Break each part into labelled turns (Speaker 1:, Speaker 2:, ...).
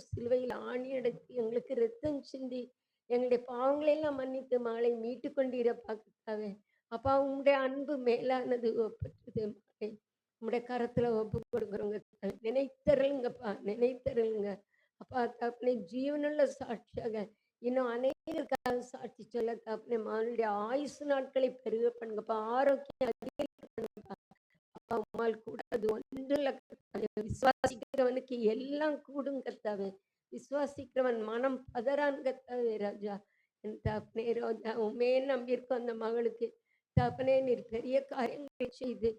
Speaker 1: சிலுவையில் ஆணி அடைத்து எங்களுக்கு ரத்தம் சிந்தி எங்களுடைய பாவங்களை எல்லாம் மன்னித்து மகளை மீட்டு கொண்டீரப்பா கர்த்தாவே. அப்பா உம்முடைய அன்பு மேலானது ஒப்பற்றது மகளை உம்முடைய கரத்துல ஒப்பு கொடுக்குறோங்க. நினைத்தருளுங்கப்பா, நினைத்தருளுங்க. அப்பா தகப்பனே, ஜீவனுள்ள சாட்சியாக இன்னும் அநேகருக்காக சாட்சி சொல்ல தகப்பனே, மகளுடைய ஆயுசு நாட்களை பெருக பண்ணுங்கப்பா, ஆரோக்கியம் அதிகரிக்க பண்ணுங்கப்பா. அப்பா உம்மால் கூடாது ஒன்றும் கர்த்தாவே. விசுவாசிக்கிறவனுக்கு எல்லாம் கூடும் கர்த்தாவே. விசுவாசிக்கிறவன் மனம் பதறான் கர்த்தாவே ராஜா. என் தகப்பனே ராஜா, உண்மையே நம்பியிருக்கோம் அந்த மகளுக்கு. தகப்பனே நீர் பெரிய காரியங்களை செய்து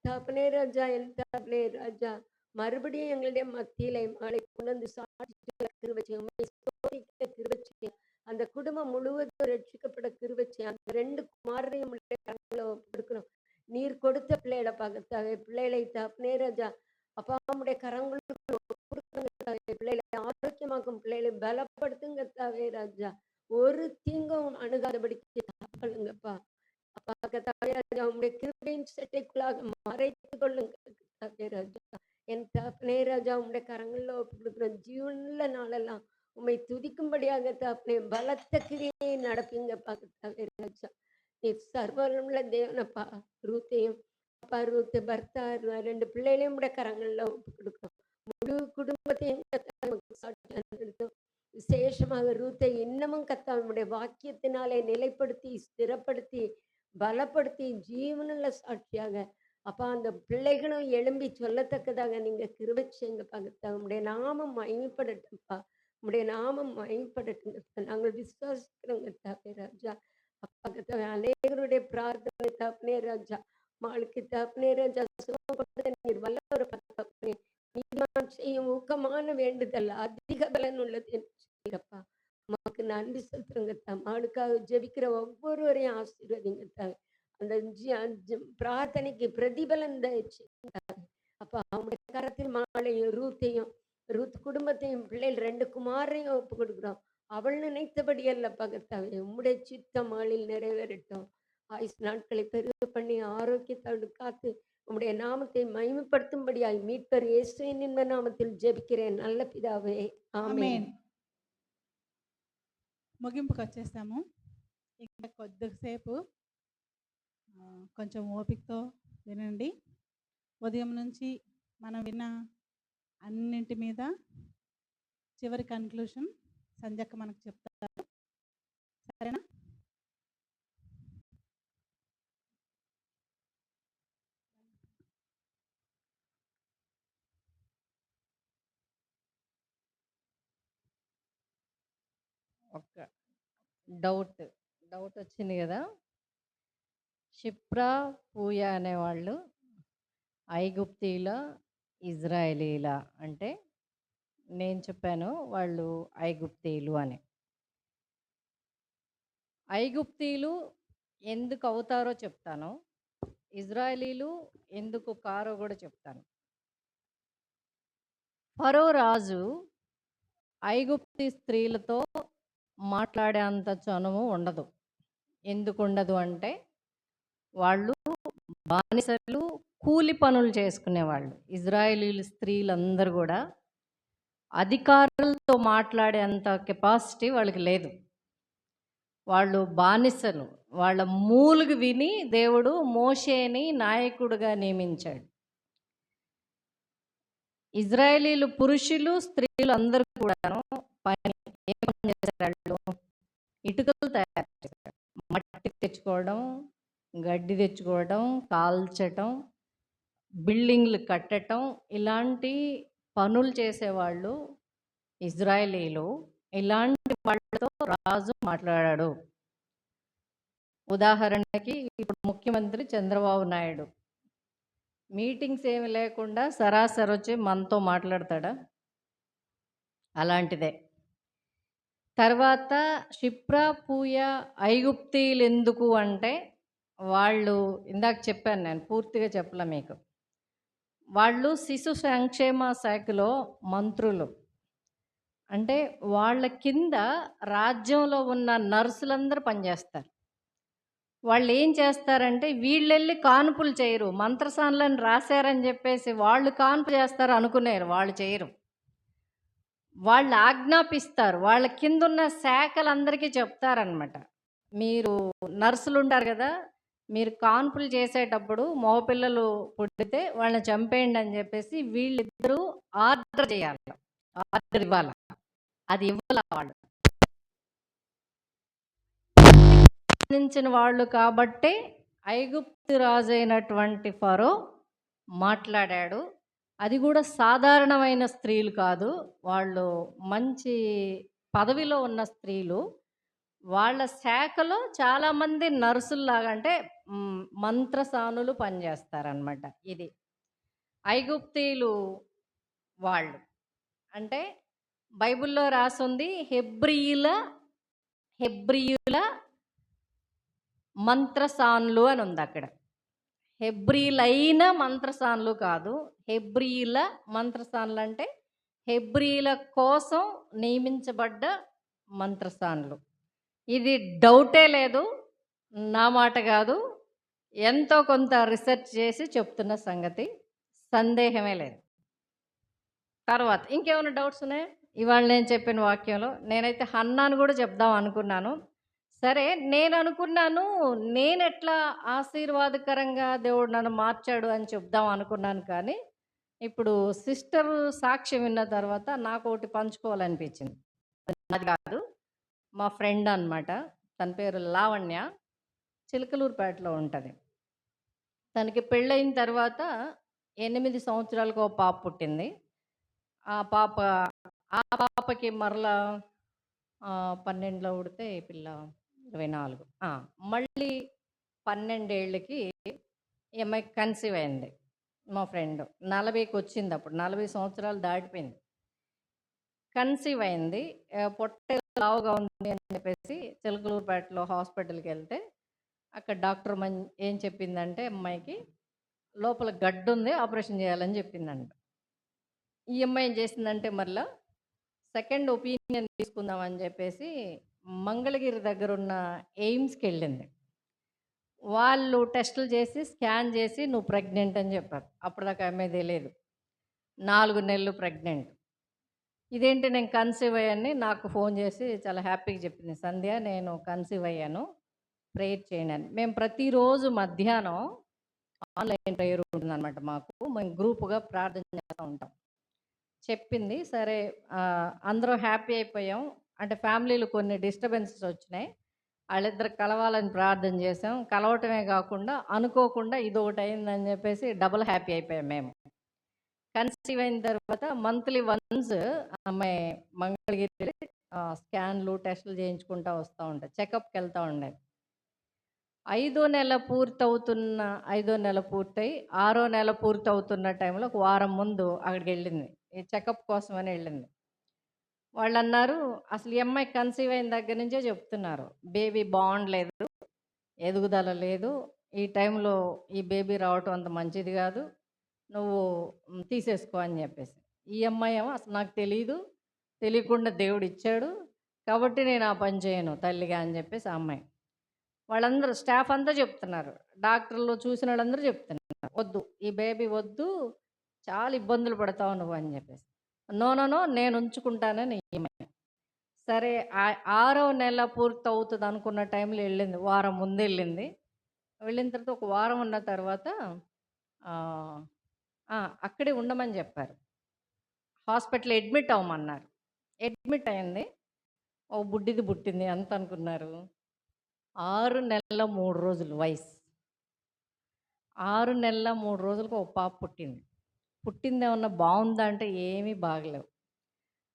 Speaker 1: தகப்பனே ராஜா, என் தகப்பனே ராஜா, மறுபடியும் எங்களுடைய மத்தியிலே மகளை கொண்டு வந்து சாட்சி சொல்ல கிருபை செய்யும். உம்மை ஸ்தோத்திரிக்க கிருபை செய்யும். அந்த குடும்பம் முழுவதும் ரட்சிக்கப்பட கிருபை செய்யும். அந்த 2 குமாரரையும் உம்முடைய கரங்களில் ஒப்புக்கொடுக்கிறோம். நீர் கொடுத்த பிள்ளைகளை கர்த்தாவே, பிள்ளைகளை தகப்பனே ராஜா, அப்பா உம்முடைய கரங்களுக்கு ஒப்புக்கொடுக்கிறோம் கர்த்தாவே. பிள்ளைகளை ஆரோக்கியமாக்கும், பிள்ளைகளை பலப்படுத்துங்க கர்த்தாவே ராஜா. ஒரு தீங்கும் அணுகாதபடிக்கு காப்பாளுங்கப்பா. அப்பா கர்த்தாவே ராஜா, உம்முடைய கிருபையின் சட்டைக்குள்ளாக மறைத்துக் கொள்ளுங்க கர்த்தாவே ராஜா. என் தகப்பனே ராஜா, உம்முடைய கரங்களில் ஒப்புக்கொடுக்கிறோம். ஜீவனுள்ள நாளெல்லாம் உம்மை துதிக்கும்படியாக தகப்பனே பலத்த கிரியை நடப்பீங்கப்பா கர்த்தாவே ராஜா. நீ சர்வமுள்ள தேவனப்பா. ரூத்தையும் அப்பா, ரூத்து பர்த்தா 2 பிள்ளைகளையும் உடைய கரங்களில் ஒப்பு கொடுக்கிறோம். முழு குடும்பத்தையும் கர்த்தாவே உமக்கு சாட்சியா நிறுத்தும். விசேஷமாக ரூத்தை இன்னமும் கர்த்தாவே உம்முடைய வாக்கியத்தினாலே நிலைப்படுத்தி ஸ்திரப்படுத்தி பலப்படுத்தி ஜீவனுள்ள சாட்சியாக அப்பா அந்த பிள்ளைகளும் எழும்பி சொல்லத்தக்கதாக நீங்க கிருபை செய்யுங்கப்பா கர்த்தாவே. உம்முடைய நாமம் மகிமைப்படட்டும்ப்பா. உம்முடைய நாமம் மகிமைப்படட்டும் கர்த்தாவே. நாங்கள் விசுவாசிக்கிறோம் கர்த்தாவே ராஜா. அப்பா கர்த்தாவே, அநேகருடைய பிரார்த்தனை தகப்பனே ராஜா, மகளுக்கு தகப்பனே ராஜா சுகம் கொடுத்த நீர் வல்லவர் தகப்பனே. நீதிமான் செய்யும் ஊக்கமான வேண்டுதல் அதிக பலன் உள்ளது என்று சொல்கிறப்பா. உமக்கு நன்றி செலுத்துறோங்க கர்த்தாவே. மகளுக்காக ஜெபிக்கிற ஒவ்வொருவரையும் ஆசீர்வதிங்க கர்த்தாவே. அந்த பிரார்த்தனைக்கு பிரதிபலன் செய்யுங்க. அப்பா அவங்களுடைய கரத்தில் மகளையும் ரூத்தையும் ரூத் குடும்பத்தையும் பிள்ளைகள் 2 குமாரையும் ஒப்பு கொடுக்குறோம். அவள் நினைத்தபடி அல்லப்பா கர்த்தாவே, உம்முடைய சித்தம் மகளில் நிறைவேறட்டும். ஆயுசு நாட்களை பெருக பண்ணி ஆரோக்கியத்தோடு காத்து உம்முடைய நாமத்தை மகிமைப்படுத்தும்படியாய் மீட்பர் இயேசுவின் இன்ப நாமத்தில் ஜெபிக்கிறேன் நல்ல பிதாவே, ஆமென்.
Speaker 2: ఆమేన్. ముగింపుకి వచ్చేసాము. ఇంకా కొద్దిసేపు కొంచెం ఓపికతో వినండి. ఉదయం నుంచి మనం విన్న అన్నింటి మీద చివరి కన్క్లూషన్ సంజక్క మనకు చెప్తారు. సరేనా?
Speaker 3: ఒక డౌట్ డౌట్ వచ్చింది కదా. షిప్రా పూయ అనేవాళ్ళు ఐగుప్తీల ఇజ్రాయేలీల అంటే నేను చెప్పాను వాళ్ళు ఐగుప్తీలు అని. ఐగుప్తీలు ఎందుకు అవుతారో చెప్తాను, ఇజ్రాయేలీలు ఎందుకు కారో కూడా చెప్తాను. ఫరో రాజు ఐగుప్తి స్త్రీలతో మాట్లాడేంత చనువు ఉండదు. ఎందుకు ఉండదు అంటే వాళ్ళు బానిసలు, కూలి పనులు చేసుకునేవాళ్ళు. ఇజ్రాయేలీల స్త్రీలందరూ కూడా అధికారులతో మాట్లాడేంత కెపాసిటీ వాళ్ళకి లేదు. వాళ్ళు బానిసలు. వాళ్ళ మూలుగు విని దేవుడు మోషేని నాయకుడిగా నియమించాడు. ఇజ్రాయేలీలు పురుషులు స్త్రీలు అందరూ కూడాను ఏ పని చేశారు? ఇటుకలు తయారు చేశారు. మట్టి తెచ్చుకోవడం, గడ్డి తెచ్చుకోవడం, కాల్చటం, బిల్డింగ్లు కట్టడం, ఇలాంటి పనులు చేసేవాళ్ళు ఇజ్రాయేలీలు. ఇలాంటి వాళ్ళతో రాజు మాట్లాడాడు. ఉదాహరణకి ఇప్పుడు ముఖ్యమంత్రి చంద్రబాబు నాయుడు మీటింగ్స్ ఏమి లేకుండా సరాసరి వచ్చి మనతో మాట్లాడతాడా? అలాంటిదే. తర్వాత షిప్రా పూయ ఐగుప్తీలు ఎందుకు అంటే వాళ్ళు ఇందాక చెప్పాను, నేను పూర్తిగా చెప్పలే మీకు. వాళ్ళు శిశు సంక్షేమ శాఖలో మంత్రులు. అంటే వాళ్ళ కింద రాజ్యంలో ఉన్న నర్సులందరూ పనిచేస్తారు. వాళ్ళు ఏం చేస్తారంటే వీళ్ళెళ్ళి కాన్పులు చేయరు. మంత్రసానులను రాశారని చెప్పేసి వాళ్ళు కాన్పు చేస్తారు అనుకునేరు, వాళ్ళు చేయరు. వాళ్ళు ఆజ్ఞాపిస్తారు. వాళ్ళ కిందున్న శాఖలందరికీ చెప్తారనమాట. మీరు నర్సులుంటారు గదా! మీరు కాన్పులు చేసేటప్పుడు మగపిల్లలు పుడితే వాళ్ళని చంపేయండి అని జెప్పేసి వీళ్ళిద్దరూ ఆర్డర్ చేయాలి. ఆర్డర్ ఇవ్వాల. అది ఇవ్వాల వాళ్ళు. గమనించిన వాళ్ళు కాబట్టే ఐగుప్తు రాజైనటువంటి ఫరో మాట్లాడాడు. అది కూడా సాధారణమైన స్త్రీలు కాదు. వాళ్ళు మంచి పదవిలో ఉన్న స్త్రీలు. వాళ్ళ శాఖలో చాలామంది నర్సుల్లాగా అంటే మంత్రసానులు పనిచేస్తారనమాట. ఇది ఐగుప్తీయులు వాళ్ళు. అంటే బైబిల్లో రాసుంది హెబ్రీయుల మంత్రసానులు అని ఉంది అక్కడ. హెబ్రీలైన మంత్రసానులు కాదు, హెబ్రీల మంత్రసానులు అంటే హెబ్రీల కోసం నియమించబడ్డ మంత్రసానులు. ఇది డౌటే లేదు, నా మాట కాదు, ఎంతో కొంత రీసెర్చ్ చేసి చెప్తున్న సంగతి, సందేహమే లేదు. తర్వాత ఇంకేమైనా డౌట్స్ ఉన్నాయా ఇవాళ నేను చెప్పిన వాక్యంలో? నేనైతే హన్నాను కూడా చెప్దాం అనుకున్నాను. సరే, నేను అనుకున్నాను నేను ఎట్లా ఆశీర్వాదకరంగా దేవుడు నన్ను మార్చాడు అని చెప్దాం అనుకున్నాను. కానీ ఇప్పుడు సిస్టర్ సాక్ష్యం విన్న తర్వాత నాకు ఒకటి పంచుకోవాలనిపించింది. అది కాదు, మా ఫ్రెండ్ అన్నమాట. తన పేరు లావణ్య, చిలకలూరుపేటలో ఉంటుంది. తనకి పెళ్ళయిన తర్వాత 8 సంవత్సరాలకు ఒక పాప పుట్టింది. ఆ పాపకి మరలా 12లో పుడితే ఈ పిల్ల 24, మళ్ళీ 12 ఏళ్ళకి ఈ అమ్మాయికి కన్సీవ్ అయింది. మా ఫ్రెండ్ 40కి వచ్చింది, అప్పుడు 40 సంవత్సరాలు దాటిపోయింది. కన్సీవ్ అయింది. పొట్ట లావుగా ఉంది అని చెప్పేసి చిలకలూరుపేటలో హాస్పిటల్కి వెళ్తే అక్కడ డాక్టర్ ఏం చెప్పిందంటే, అమ్మాయికి లోపల గడ్డు ఉంది, ఆపరేషన్ చేయాలని చెప్పిందంట. ఈ అమ్మాయి ఏం చేసిందంటే మరలా సెకండ్ ఒపీనియన్ తీసుకుందామని చెప్పేసి మంగళగిరి దగ్గర ఉన్న ఎయిమ్స్కి వెళ్ళింది. వాళ్ళు టెస్టులు చేసి స్కాన్ చేసి నువ్వు ప్రెగ్నెంట్ అని చెప్పారు. అప్పటిదాకా అమ్మాయి తెలియదు, 4 నెలలు ప్రెగ్నెంట్. ఇదేంటి నేను కన్సీవ్ అయ్యాన్ని నాకు ఫోన్ చేసి చాలా హ్యాపీగా చెప్పింది, సంధ్య నేను కన్సీవ్ అయ్యాను, ప్రేయర్ చేయండి అని. మేము ప్రతిరోజు మధ్యాహ్నం ఆన్లైన్ ప్రేయర్ ఉంటుందన్నమాట మాకు, మేము గ్రూపుగా ప్రార్థన చేస్తూ ఉంటాం. చెప్పింది. సరే, అందరూ హ్యాపీ అయిపోయాం. అంటే ఫ్యామిలీలో కొన్ని డిస్టర్బెన్సెస్ వచ్చినాయి, వాళ్ళిద్దరు కలవాలని ప్రార్థన చేసాం. కలవటమే కాకుండా అనుకోకుండా ఇదొకటి అయిందని చెప్పేసి డబుల్ హ్యాపీ అయిపోయాం మేము. కన్సీవ్ అయిన తర్వాత మంత్లీ వన్స్ అమ్మాయి మంగళగిరి స్కాన్లు టెస్టులు చేయించుకుంటూ వస్తూ ఉంటాయి, చెకప్కి వెళ్తూ ఉండేది. 5వ నెల పూర్తయి 6వ నెల పూర్తవుతున్న టైంలో ఒక వారం ముందు అక్కడికి వెళ్ళింది, ఈ చెకప్ కోసం అని వెళ్ళింది. వాళ్ళు అన్నారు, అసలు ఈ అమ్మాయి కన్సీవ్ అయిన దగ్గర నుంచే చెప్తున్నారు, బేబీ బాగుండలేదు, ఎదుగుదల లేదు, ఈ టైంలో ఈ బేబీ రావటం అంత మంచిది కాదు, నువ్వు తీసేసుకో అని చెప్పేసి. ఈ అమ్మాయి ఏమో అసలు నాకు తెలియకుండా దేవుడు ఇచ్చాడు కాబట్టి నేను ఆ పని చేయను తల్లిగా అని చెప్పేసి ఆ అమ్మాయి. వాళ్ళందరూ స్టాఫ్ అంతా చెప్తున్నారు, డాక్టర్లు చూసిన వాళ్ళందరూ చెప్తున్నారు, వద్దు ఈ బేబీ వద్దు, చాలా ఇబ్బందులు పడతావు నువ్వు అని చెప్పేసి. నో నేను ఉంచుకుంటానని ఈమె. సరే, 6వ నెల పూర్తవుతుంది అనుకున్న టైంలో వెళ్ళింది, వారం ముందు వెళ్ళింది. వెళ్ళిన తర్వాత ఒక వారం ఉన్న తర్వాత అక్కడే ఉండమని చెప్పారు, హాస్పిటల్ అడ్మిట్ అవ్వమన్నారు. అడ్మిట్ అయింది. ఓ బుడ్డిది పుట్టింది. ఎంత అనుకున్నారు? 6 నెలల 3 రోజులు వయసు. 6 నెలల 3 రోజులకు ఒక పాప పుట్టింది. పుట్టింది ఏమన్నా బాగుందా అంటే ఏమీ బాగలేవు,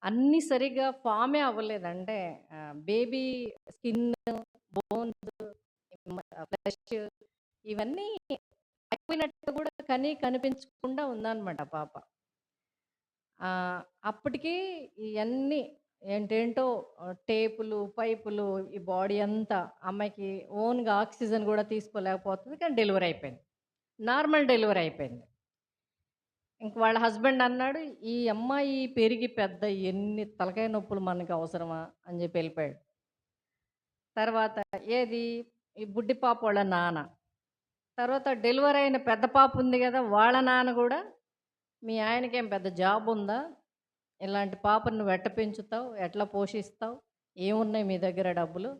Speaker 3: అన్నీ సరిగ్గా ఫామే అవ్వలేదు. అంటే బేబీ స్కిన్, బోన్స్, ఫ్లెష్ ఇవన్నీ అయిపోయినట్టు కూడా కనిపించకుండా ఉందన్నమాట పాప. అప్పటికి ఇవన్నీ ఏంటేంటో టేపులు, పైపులు, ఈ బాడీ అంతా, అమ్మాయికి ఓన్గా ఆక్సిజన్ కూడా తీసుకోలేకపోతుంది. కానీ డెలివరీ అయిపోయింది, నార్మల్ డెలివరీ అయిపోయింది. ఇంక వాళ్ళ హస్బెండ్ అన్నాడు, ఈ అమ్మాయి పెరిగి పెద్ద ఎన్ని తలకాయ నొప్పులు మనకి అవసరమా అని చెప్పి వెళ్ళిపోయాడు. తర్వాత ఈ బుడ్డి పాప వాళ్ళ నాన్న, తర్వాత డెలివరీ అయిన పెద్ద పాప ఉంది కదా, వాళ్ళ నాన్న కూడా, మీ ఆయనకేం పెద్ద జాబ్ ఉందా, ఇలాంటి పాపను నువ్వు ఎట్ట పెంచుతావు? ఎట్లా పోషిస్తావు? ఏమున్నాయి మీ దగ్గర డబ్బులు?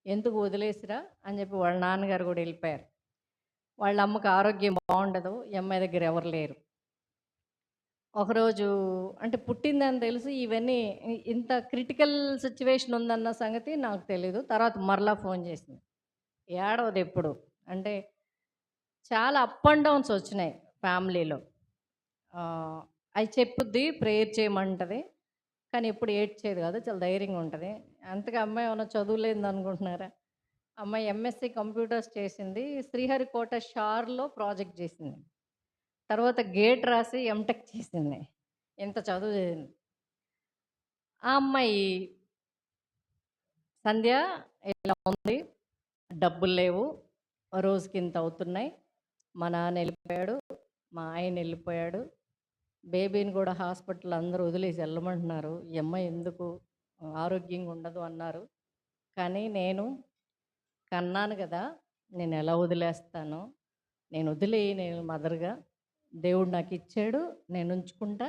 Speaker 3: ఎందుకు వదిలేసిరా అని చెప్పి వాళ్ళ నాన్నగారు కూడా వెళ్ళిపోయారు. వాళ్ళ అమ్మకి ఆరోగ్యం బాగుండదు. ఈ అమ్మాయి దగ్గర ఎవరు లేరు. ఒకరోజు అంటే పుట్టిందని తెలిసి ఇవన్నీ ఇంత క్రిటికల్ సిచ్యువేషన్ ఉందన్న సంగతి నాకు తెలీదు. తర్వాత మరలా ఫోన్ చేసింది. ఏడవదు ఎప్పుడు. అంటే చాలా అప్ అండ్ డౌన్స్ వచ్చినాయి ఫ్యామిలీలో. అవి చెప్పుద్ది, ప్రేయర్ చేయమంటది. కానీ ఎప్పుడు ఏడ్చేది కాదు. చాలా ధైర్యంగా ఉంటది. అంతగా అమ్మాయి ఏమన్నా చదువులేనిది అనుకుంటున్నారా? అమ్మాయి ఎంఎస్సీ కంప్యూటర్స్ చేసింది. శ్రీహరికోట షార్‌లో ప్రాజెక్ట్ చేసింది. తర్వాత గేట్ రాసి ఎంటెక్ చేసింది. ఇంత చదువు చదివింది. ఆ అమ్మాయి సంధ్య ఇలా ఉంది. డబ్బులు లేవు. రోజుకింత అవుతున్నాయి. మా నాన్న వెళ్ళిపోయాడు. మా ఆయన వెళ్ళిపోయాడు. బేబీని కూడా హాస్పిటల్ అందరూ వదిలేసి వెళ్ళమంటున్నారు. ఈ అమ్మాయి ఎందుకు ఆరోగ్యంగా ఉండదు అన్నారు. కానీ నేను కన్నాను కదా! నేను ఎలా వదిలేస్తాను? నేను మదర్‌గా. దేవుడు నాకు ఇచ్చాడు. నేను ఉంచుకుంటా.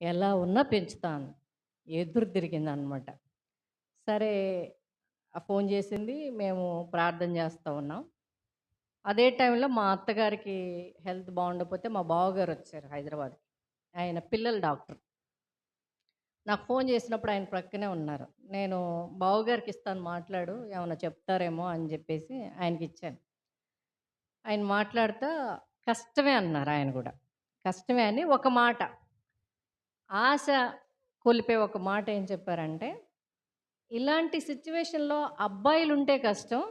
Speaker 3: ఎలా ఉన్నా పెంచుతాను. ఎదురు తిరిగిందనమాట. సరే ఫోన్ చేసింది. మేము ప్రార్థన చేస్తా ఉన్నాం. అదే టైంలో మా అత్తగారికి హెల్త్ బాగుండకపోతే మా బావగారు వచ్చారు హైదరాబాద్‌కి. ఆయన పిల్లల డాక్టర్. నాకు ఫోన్ చేసినప్పుడు ఆయన ప్రక్కనే ఉన్నారు. నేను బావగారికి ఇస్తాను మాట్లాడు. ఏమన్నా చెప్తారేమో అని చెప్పేసి ఆయనకిచ్చాను. ఆయన మాట్లాడుతా కష్టమే అన్నారు ఆయన కూడా. కష్టమే అని ఒక మాట, ఆశ కొలిపే ఒక మాట ఏం చెప్పారంటే, ఇలాంటి సిచ్యువేషన్‌లో అబ్బాయిలుంటే కష్టం,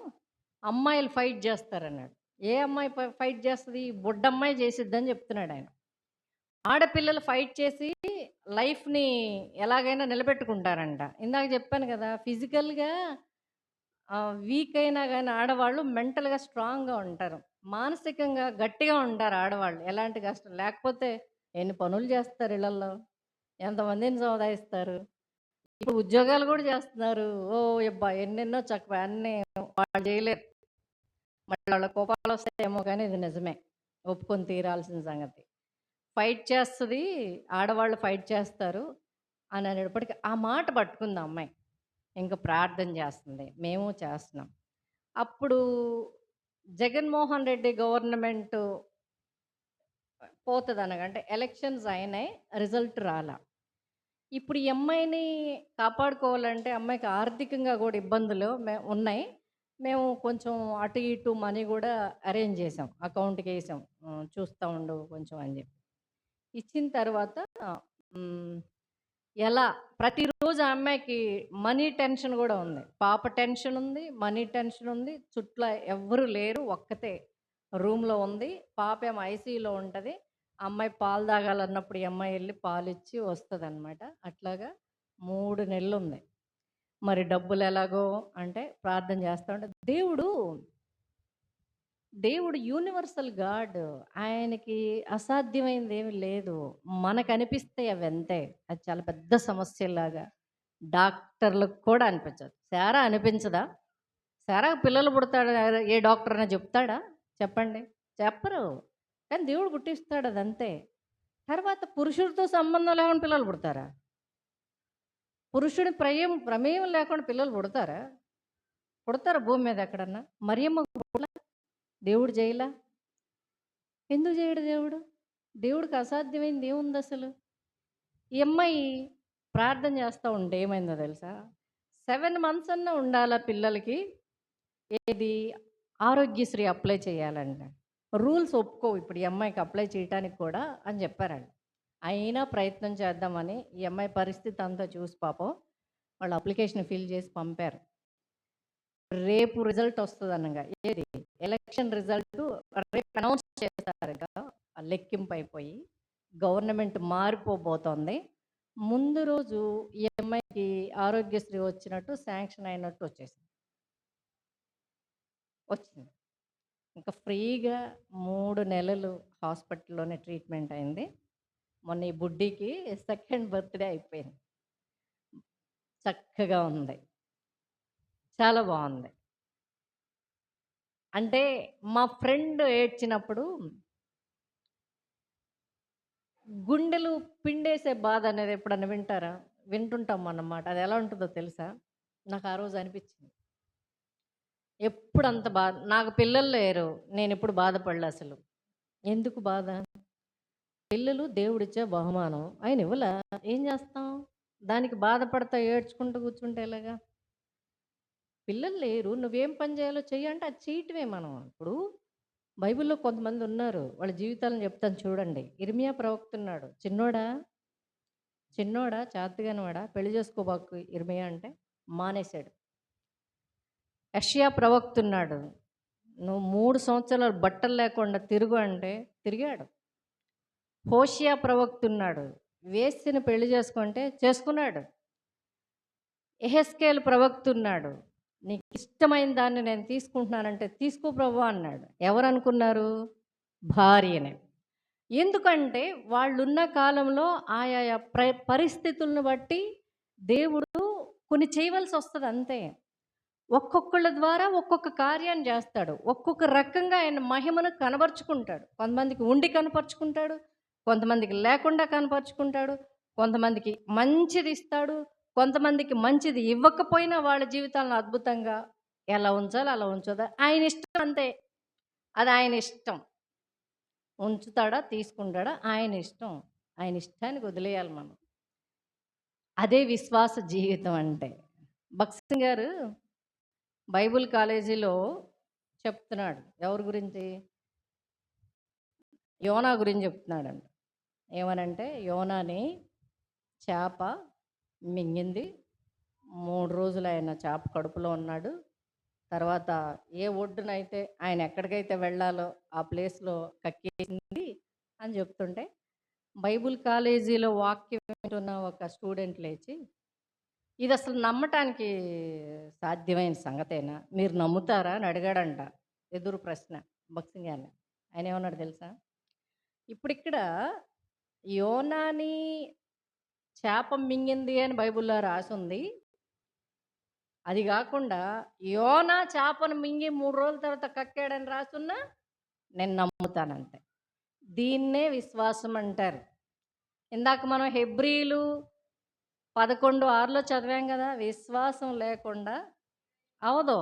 Speaker 3: అమ్మాయిలు ఫైట్ చేస్తారన్నాడు. ఏ అమ్మాయి ఫైట్ చేస్తది? బుడ్డమ్మాయి చేసిద్దని చెప్తున్నాడు ఆయన. ఆడపిల్లలు ఫైట్ చేసి లైఫ్‌ని ఎలాగైనా నిలబెట్టుకుంటారంట. ఇందాక చెప్పాను కదా! ఫిజికల్‌గా వీక్ అయినా గానీ ఆడవాళ్ళు మెంటల్‌గా స్ట్రాంగ్‌గా ఉంటారు. మానసికంగా గట్టిగా ఉంటారు ఆడవాళ్ళు. ఎలాంటి కష్టం లేకపోతే ఎన్ని పనులు చేస్తారు ఇళ్ళల్లో. ఎంతమందిని సముదాయిస్తారు. ఇప్పుడు ఉద్యోగాలు కూడా చేస్తున్నారు. యబ్బా! ఎన్నెన్నో చక్కగా అన్నీ వాళ్ళు చేయలేరు. మళ్ళీ వాళ్ళ కోపాలొస్తాయేమో కానీ ఇది నిజమే. ఒప్పుకొని తీరాల్సిన సంగతి. ఫైట్ చేస్తది. ఆడవాళ్ళు ఫైట్ చేస్తారు అని అనేటప్పటికి ఆ మాట పట్టుకుంది ఆ అమ్మాయి. ఇంక ప్రార్థన చేస్తుంది. మేము చేస్తున్నాం. అప్పుడు జగన్మోహన్ రెడ్డి గవర్నమెంట్ పోతదనగా అంటే ఎలక్షన్స్ అయినాయి. రిజల్ట్ రాలా. ఇప్పుడు ఈ అమ్మాయిని కాపాడుకోవాలంటే అమ్మాయికి ఆర్థికంగా కూడా ఇబ్బందులు ఉన్నాయి. మేము కొంచెం అటు ఇటు మనీ కూడా అరేంజ్ చేసాం. అకౌంట్‌కేసాం. చూస్తా ఉండు కొంచెం అని చెప్పి. ఇచ్చిన తర్వాత హ్మ్. ఎలా ప్రతిరోజు ఆ అమ్మాయికి మనీ టెన్షన్ కూడా ఉంది. పాప టెన్షన్ ఉంది. మనీ టెన్షన్ ఉంది. చుట్ల ఎవ్వరు లేరు. ఒక్కతే రూమ్‌లో ఉంది. పాపేమో ఐసీయూలో ఉంటది. ఆ అమ్మాయి పాలు తాగాలన్నప్పుడు ఈ అమ్మాయి ఎళ్లి పాలిచ్చి వస్తదనమాట. అట్లాగా 3 నెలలుంది. మరి డబ్బులెలాగో అంటే ప్రార్థన చేస్తా ఉంటే దేవుడు యూనివర్సల్ గాడ్. ఆయనకి అసాధ్యమైనదేమి లేదు. మనకనిపిస్తాయి అవంతే. అది చాలా పెద్ద సమస్యలాగా. డాక్టర్లకు కూడా అనిపించదు. శారా అనిపించదా? శారాకు పిల్లలు పుడతాడు ఏ డాక్టర్ అయినా చెప్తాడా? చెప్పండి. చెప్పరు. కానీ దేవుడు పుట్టిస్తాడు అదంతే. తర్వాత పురుషుడితో సంబంధం లేకుండా పిల్లలు పుడతారా? పురుషుడి ప్రమేయం లేకుండా పిల్లలు పుడతారా? పుడతారా భూమి మీద ఎక్కడన్నా? మరియమ్మ దేవుడు చేయలా? ఎందుకు చేయడు దేవుడు? దేవుడికి అసాధ్యమైంది ఏముంది అసలు? ఈ అమ్మాయి ప్రార్థన చేస్తూ ఉంటే ఏమైందో తెలుసా? 7 మంత్స్ అన్నా ఉండాలా పిల్లలకి. ఏది ఆరోగ్యశ్రీ అప్లై చేయాలంట. రూల్స్ ఒప్పుకోవు ఇప్పుడు ఈ అమ్మాయికి అప్లై చేయటానికి కూడా అని చెప్పారండి. అయినా ప్రయత్నం చేద్దామని ఈ అమ్మాయి పరిస్థితి అంతా చూసి పాపం వాళ్ళు అప్లికేషన్ ఫిల్ చేసి పంపారు. రేపు రిజల్ట్ వస్తుందనగా ఏది ఎలక్షన్ రిజల్ట్ రేపు అనౌన్స్ చేస్తారుగా. లెక్కింపు అయిపోయి గవర్నమెంట్ మారిపోబోతోంది. ముందు రోజు ఈ అమ్మాయికి ఆరోగ్యశ్రీ వచ్చినట్టు శాంక్షన్ అయినట్టు వచ్చింది. ఇంకా ఫ్రీగా 3 నెలలు హాస్పిటల్లోనే ట్రీట్మెంట్ అయింది. మొన్న ఈ బుడ్డికి సెకండ్ బర్త్‌డే అయిపోయింది. చక్కగా ఉంది. చాలా బాగుంది. అంటే మా ఫ్రెండ్ ఏడ్చినప్పుడు గుండెలు పిండేసే బాధ అనేది ఎప్పుడన్నా వింటారా? వింటుంటాం అన్నమాట. అది ఎలా ఉంటుందో తెలుసా? నాకు ఆ రోజు అనిపించింది. ఎప్పుడు అంత బాధ నాకు పిల్లలు లేరు. నేనెప్పుడు బాధపడలే అసలు. ఎందుకు బాధ? పిల్లలు దేవుడిచ్చే బహుమానం. ఆయన ఇవ్వలా. ఏం చేస్తాం? దానికి బాధపడతా ఏడ్చుకుంటూ కూర్చుంటే ఎలాగా? పిల్లలు లేరు. నువ్వేం పని చేయాలో చెయ్యి అంటే అది చేయటమే మనం. ఇప్పుడు బైబిల్‌లో కొంతమంది ఉన్నారు. వాళ్ళ జీవితాలను చెప్తాను చూడండి. ఇర్మియా ప్రవక్త ఉన్నాడు. చిన్నోడా, చిన్నోడా చేతగానివాడా పెళ్లి చేసుకోబాకు ఇర్మియా అంటే మానేశాడు. యెషయా ప్రవక్త ఉన్నాడు. నువ్వు 3 సంవత్సరాలు బట్టలు లేకుండా తిరుగు అంటే తిరిగాడు. హోషియా ప్రవక్త ఉన్నాడు. వేశ్యని పెళ్లి చేసుకుంటే చేసుకున్నాడు. యెహెజ్కేలు ప్రవక్త ఉన్నాడు. నీకు ఇష్టమైన దాన్ని నేను తీసుకుంటున్నానంటే తీసుకో ప్రభువా అన్నాడు. ఎవరనుకున్నారు? భార్యని. ఎందుకంటే వాళ్ళున్న కాలంలో ఆయా పరిస్థితులను బట్టి దేవుడు కొన్ని చేయవలసి వస్తది అంతే. ఒక్కొక్కళ్ళ ద్వారా ఒక్కొక్క కార్యాన్ని చేస్తాడు. ఒక్కొక్క రకంగా ఆయన మహిమను కనబరుచుకుంటాడు. కొంతమందికి ఉండి కనపరుచుకుంటాడు. కొంతమందికి లేకుండా కనపరుచుకుంటాడు. కొంతమందికి మంచిది ఇస్తాడు. కొంతమందికి మంచిది ఇవ్వకపోయినా వాళ్ళ జీవితాలను అద్భుతంగా ఎలా ఉంచాలో అలా ఉంచుదా ఆయన ఇష్టం అంతే. అది ఆయన ఇష్టం. ఉంచుతాడా? తీసుకుంటాడా? ఆయన ఇష్టం. ఆయన ఇష్టానికి వదిలేయాలి మనం. అదే విశ్వాస జీవితం అంటే. భక్సింగ్ గారు బైబిల్ కాలేజీలో చెప్తున్నాడు. ఎవరి గురించి? యోనా గురించి చెప్తున్నాడంట. ఏమనంటే యోనాని చేప మింగింది. 3 రోజులు ఆయన చేప కడుపులో ఉన్నాడు. తర్వాత ఏ ఒడ్డునైతే ఆయన ఎక్కడికైతే వెళ్ళాలో ఆ ప్లేస్‌లో కక్కేసింది అని చెప్తుంటే, బైబిల్ కాలేజీలో వాక్యం వింటున్న ఒక స్టూడెంట్ లేచి, ఇది అసలు నమ్మటానికి సాధ్యమైన సంగతేనా? మీరు నమ్ముతారా? అని అడిగాడంట. ఎదురు ప్రశ్న భక్సింగ్ గారిని. ఆయన ఏమన్నాడు తెలుసా? ఇప్పుడిక్కడ యోనాని చేప మింగింది అని బైబిల్‌లో రాసుంది. అది గాకుండా యోనా చేపను మింగి 3 రోజుల తర్వాత కక్కాడని రాసున్నా నేను నమ్ముతానంతే. దీన్నే విశ్వాసం అంటారు. ఇందాక మనం హెబ్రీలు 11:6లో చదివాం గదా! విశ్వాసం లేకుండా అవదు.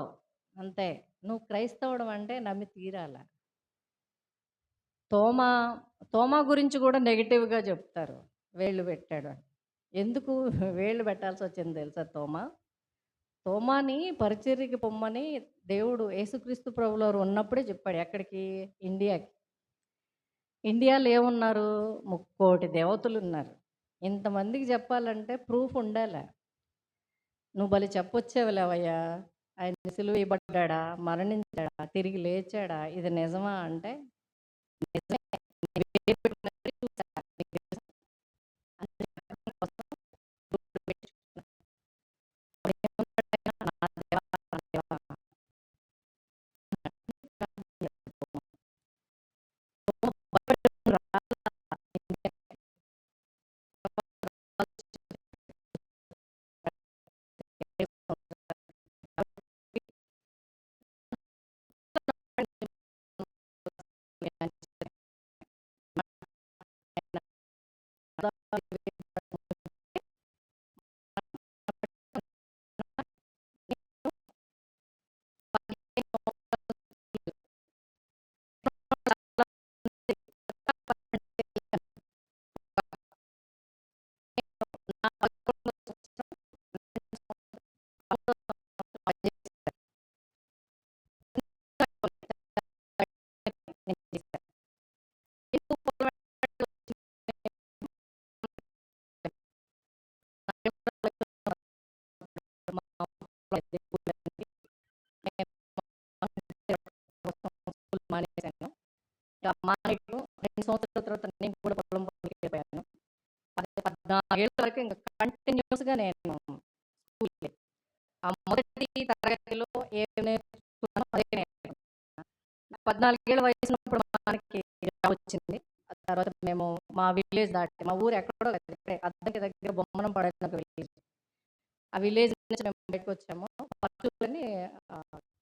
Speaker 3: అంతే. నువ్వు క్రైస్తవుడం అంటే నమ్మి తీరాల. తోమా, తోమా గురించి గూడా నెగెటివ్‌గా చెప్తారు. వేళ్ళు పెట్టాడు అని. ఎందుకు వేళ్ళు పెట్టాల్సొచ్చింది తెలుసా తోమా? తోమాని పరిచర్యకి పొమ్మని దేవుడు యేసుక్రీస్తు ప్రభువారు ఉన్నప్పుడే చెప్పాడు. ఎక్కడికి? ఇండియాకి. ఇండియాలో ఏమున్నారు? 3,000,000 దేవతలున్నారు. ఇంతమందికి చెప్పాలంటే ప్రూఫ్ ఉండాల. నువ్వు భలే చెప్పొచ్చావులేవయ్యా! ఆయన సిలువ వేయబడ్డాడా? మరణించాడా? తిరిగి లేచాడా? ఇది నిజమా అంటే నిజమే. నీ పేరు పెట్టినప్పుడే చూసా. నీకు తెలుసా? అని చెప్పడం కోసం దేవుడు పెట్టించుకున్నాడు. అప్పుడేమన్నాడు ఆయన? నా దేవా, నా దేవా మానేశాను. ఇక మానేయటం 2 సంవత్సరాల తర్వాత నేను కూడా పొలం పనికి వెళ్ళిపోయాను. 14 ఏళ్ల వరకు ఇంక కంటిన్యూస్‌గా నేను స్కూల్‌కే. ఆ మొదటి తరగతిలో ఏం నేర్చుకున్నానో అదే నేర్చుకున్నాను. 14 ఏళ్ల వయసున్నప్పుడు మనకి జాబ్ వచ్చింది. ఆ తర్వాత మేము మా విలేజ్ దాటి మా ఊరు ఎక్కడో కాదు ఇక్కడే అద్దంకి దగ్గర బొమ్మనంపాడు అని ఒక విలేజ్. ఆ విలేజ్ నుంచి మేము బయటకొచ్చాము. పర్చూరు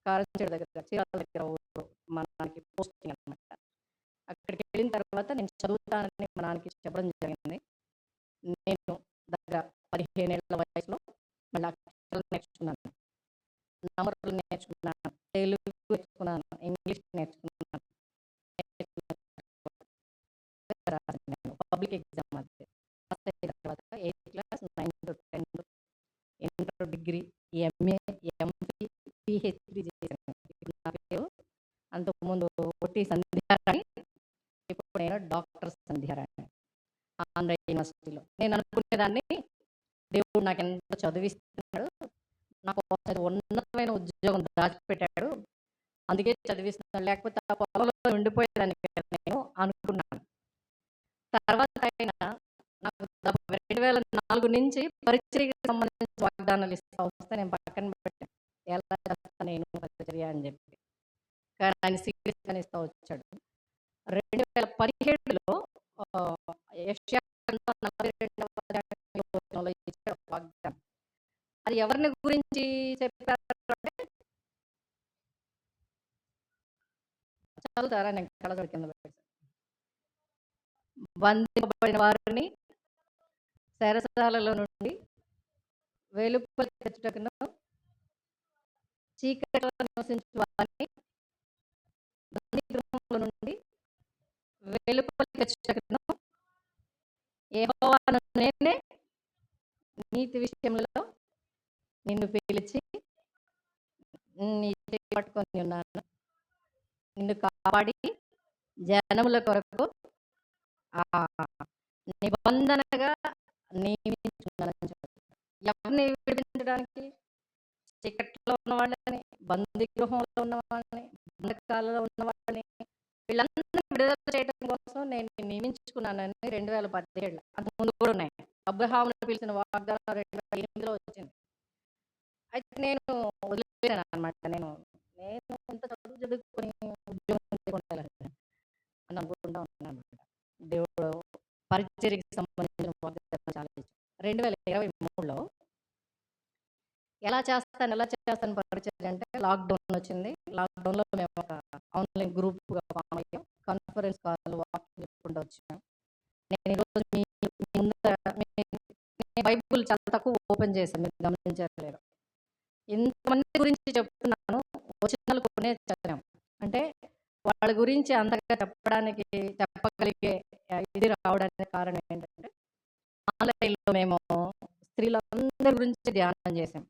Speaker 3: కారంచేడు దగ్గర చీరాల దగ్గర ఊరు మనకి పోస్టింగ్ అనమాట. అక్కడికి వెళ్ళిన తర్వాత నేను చదువుతానని మా నాన్నకి చెప్పడం జరిగింది. నేను దగ్గర 15 ఏళ్ల వయసులో మళ్ళీ అక్షరాలు నేర్చుకున్నాను. నంబర్లు నేర్చుకున్నాను. తెలుగు నేర్చుకున్నాను. ఇంగ్లీష్ నేర్చుకున్నాను. రాశాను నేను. పబ్లిక్ ఎగ్జామ్ అది. పాస్ అయిన తర్వాత 8th class, 9th, 10th, inter, degree, MA, MPhil, PhD చేశాను. ఇప్పుడు నా పేరు అంతకుముందు పొట్టి సంధ్యారాణి. ఇప్పుడు నేను డాక్టర్ సంధ్యారాణి. ఆంధ్ర యూనివర్సిటీలో. నేను అనుకునేదాన్ని దేవుడు నాకెంత చదివిస్తున్నాడు. నాకు ఒక ఉన్నతమైన ఉద్యోగం దాచిపెట్టాడు. అందుకే చదివిస్తున్నాడు. లేకపోతే ఆ పొలంలో ఉండిపోయేదాన్ని కదా నేను అనుకున్నాను. తర్వాత ఆయన నాకు 2004 నుంచి పరిచర్యకి సంబంధించిన వాగ్దానాలు ఇస్తా వస్తే నేను పక్కన పెట్టాను. ఎలా చేస్తాను నేను పరిచర్య అని చెప్పి. కానీ ఆయన సీరియస్‌గానే ఇస్తా వచ్చాడు. 2017లో యెషయా గ్రంథం 42వ అధ్యాయంలో ఇచ్చాడు ఒక వాగ్దానం. అది ఎవరిని గురించి చెప్పారు అంటే చదువుతారా? నేను కళ్ళజోడు కింద పెట్టేసాను. బంధింపబడిన వారిని చెరసాలలో నుండి వెలుపలికి తెచ్చుటకును, చీకటిలో నివసించు వారిని బందీగృహముల నుండి వెలుపలికి తెచ్చుటకును, యెహోవాను నేనే నీతి విషయములలో నిన్ను పిలిచి నీ చేయి పట్టుకొని ఉన్నాను. నిన్ను కాపాడి జనముల కొరకు నిబంధనగా నియమించున్నానని చెప్పారు. ఎవరిని విడిపించడానికి? చీకట్లో ఉన్న వాళ్ళని, బందీ గృహంలో ఉన్న వాళ్ళని, బంధకాలలో ఉన్న వాళ్ళని, వీళ్ళందరినీ విడుదల చేయడం కోసం నేను నియమించుకున్నానని 2017 అంతకుముందు కూడా ఉన్నాయి. అబ్రహామును పిలిచిన వాగ్దానం 2008లో వచ్చింది. అయితే నేను వదిలేసాను అనమాట. నేను ఇంత చదువుకొని ఉద్యోగం చేయకుండా అని అనుకుంటా ఉన్నాను అనమాట. దేవుడు పరిచర్యకి సంబంధించిన వాగ్దానం చాలా ఇచ్చాడు. 2023లో ఎలా చేస్తాను పరిచర్య అంటే లాక్డౌన్ వచ్చింది. లాక్డౌన్లో మేము ఒక ఆన్లైన్ గ్రూప్గా ఫామ్ అయ్యాం. కాన్ఫరెన్స్ కాల్ వాకింగ్ చెప్పుకుంటూ వచ్చాం. నేను ఈరోజు మీ ముందర నేను బైబుల్ చాలా తక్కువ ఓపెన్ చేశాను, మీరు గమనించలేరు. ఇంతమంది గురించి చెప్తున్నాను, వచనాలు కొనే చదివాం. అంటే వాళ్ళ గురించి అంతగా చెప్పగలిగే ఇది రావడానికి కారణం ఏంటంటే ఆన్లైన్లో మేము స్త్రీలందరి గురించి ధ్యానం చేసాం.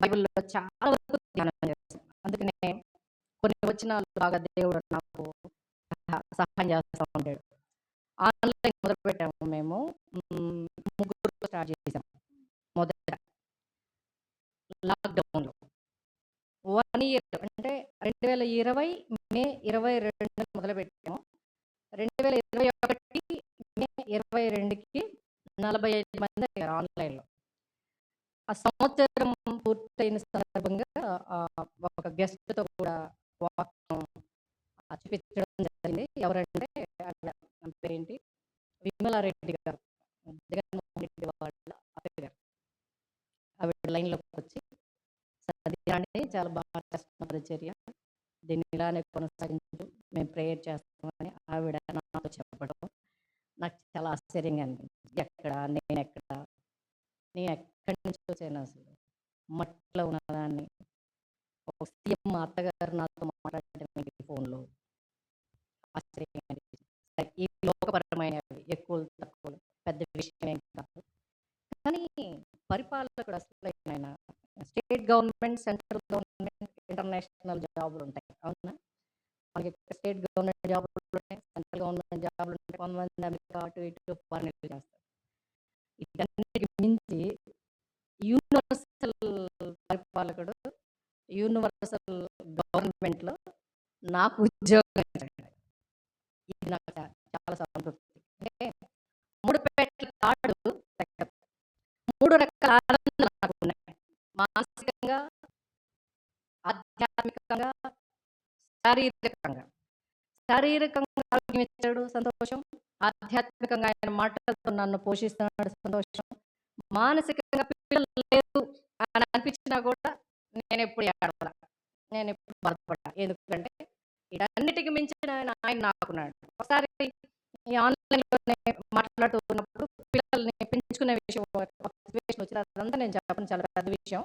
Speaker 3: బైబిల్లో చాలా వరకు ధ్యానం చేసాం. అందుకనే కొన్ని వచనాలు బాగా దేవుడు నాకు సహాయం చేస్తూ ఉంటాడు. ఆన్లైన్ మొదలుపెట్టాము మేము. ముగ్గురు స్టార్ట్ చేసాం. మొదట లాక్డౌన్లో 1 ఇయర్ అంటే 2020 మే 22 మొదలుపెట్టాము. 2021 మే 22కి 45 మంది అయ్యారు ఆన్లైన్లో. ఆ సంవత్సరం పూర్తయిన సందర్భంగా ఒక గెస్ట్తో కూడా వాక్యం చూపించడం జరిగింది. ఎవరంటే ఆవిడ పేరేంటి, విమలారెడ్డి గారు, జగన్మోహన్ రెడ్డి వాళ్ళ అత్తయ్య గారు. ఆవిడ లైన్లోకి వచ్చి సత్యాన్ని చాలా బాగా చేస్తున్న పరిచర్య, దీన్ని ఇలానే కొనసాగించు, మేము ప్రేయర్ చేస్తామని ఆవిడ నాతో చెప్పడం నాకు చాలా ఆశ్చర్యంగా అనిపించింది. నేను ఎక్కడి నుంచి వచ్చాను అసలు, మట్టిలో ఉన్నదాన్ని. ఒక సీఎం మా అత్తగారు నాతో మాట్లాడటం ఫోన్లో ఆశ్చర్యంగా అనిపించింది. ఈ లోకపరమైనవి ఎక్కువలు తక్కువలు పెద్ద విషయం ఏం కాదు. కానీ పరిపాలకుడు అసలు ఆయన state government, central government, international జాబులు ఉంటాయి. అవునా? మనకి స్టేట్ గవర్నమెంట్ జాబులు ఉంటాయి, సెంట్రల్ గవర్నమెంట్ జాబులు ఉంటాయి. కొంతమంది అమెరికా అటు ఇటు ఫారెన్ చేస్తారు. వీటన్నిటికి మించి యూనివర్సల్ పరిపాలకుడు, యూనివర్సల్ గవర్నమెంట్లో నాకు ఉద్యోగం ఇచ్చాడు. ఇది నాకు చాలా సంతృప్తి. అంటే 3 పెట్టెల తాడు తెగదు. 3 రకాల ఆనందాలు నాకు ఉన్నాయి. మానసికంగా, ఆధ్యాత్మికంగా, శారీరకంగా. శారీరకంగా ఆరోగ్యం ఇచ్చాడు, సంతోషం. ఆధ్యాత్మికంగా ఆయన మాటలతో నన్ను పోషిస్తున్నాడు, సంతోషం. మానసికంగా పిల్లలు లేదు అని అనిపించినా కూడా నేను ఎప్పుడు ఏడవలా, నేను ఎప్పుడు బాధపడ్డా. ఎందుకంటే వీటన్నిటికి మించిన ఆయన నాకున్నాడు. ఒకసారి ఈ ఆన్‌లైన్‌లోనే మాట్లాడుతూ ఉన్నప్పుడు పిల్లల్ని పెంచుకునే విషయం ఒక సిట్యుయేషన్ వచ్చింది. అదంతా నేను చెప్పను, చాలా పెద్ద విషయం.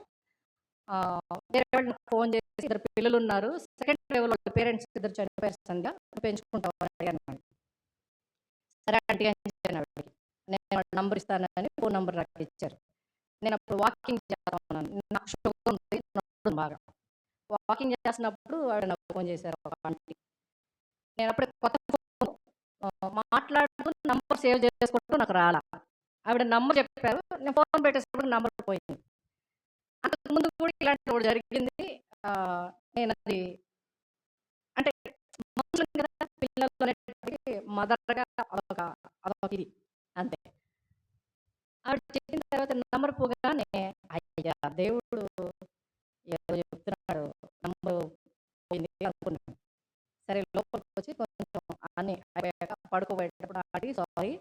Speaker 3: వేరే వాళ్ళు నాకు ఫోన్ చేసి, "ఇద్దరు పిల్లలున్నారు. సెకండ్ వేవ్‌లో వాళ్ళ పేరెంట్స్ ఇద్దరు చనిపోయారు సంధ్య. నువ్వు పెంచుకుంటావా?" అని అడిగాను మేడం. సరే ఆంటీ అని చెప్పాను ఆవిడకి. నేను వాళ్ళ నంబర్ ఇస్తానని ఫోన్ నంబర్ నాకు ఇచ్చారు. నేను అప్పుడు వాకింగ్ చేస్తా ఉన్నాను. నాకు షుగర్ ఉంది, నడుస్తుంది బాగా. వాకింగ్ చేస్తున్నప్పుడు ఆవిడ నాకు ఫోన్ చేశారు, ఒక ఆంటీ. నేను అప్పుడే కొత్త ఫోను మాట్లాడుతూ నంబర్ సేవ్ చేసుకుంటూ నాకు రాలా. ఆవిడ నంబర్ చెప్పారు. నేను ఫోన్ పెట్టేసరికి నంబర్ పోయింది. అంతకుముందు కూడా ఇలాంటిది ఒకటి జరిగింది. నేనది అంటే మనుషులం కదా! పిల్లలు అనేటప్పటికి మదర్‌గా అదొక ఇది అంతే. ఆవిడ చెప్పిన తర్వాత నంబర్ పోగానే, అయ్యా! దేవుడు ఏదో చెప్తున్నాడు. నంబరు పోయింది అనుకున్నాను. సరే లోపలికొచ్చి కొంచెం అన్నీ అయిపోయాక పడుకోబోయేటప్పుడు అడిగి, "సారీ,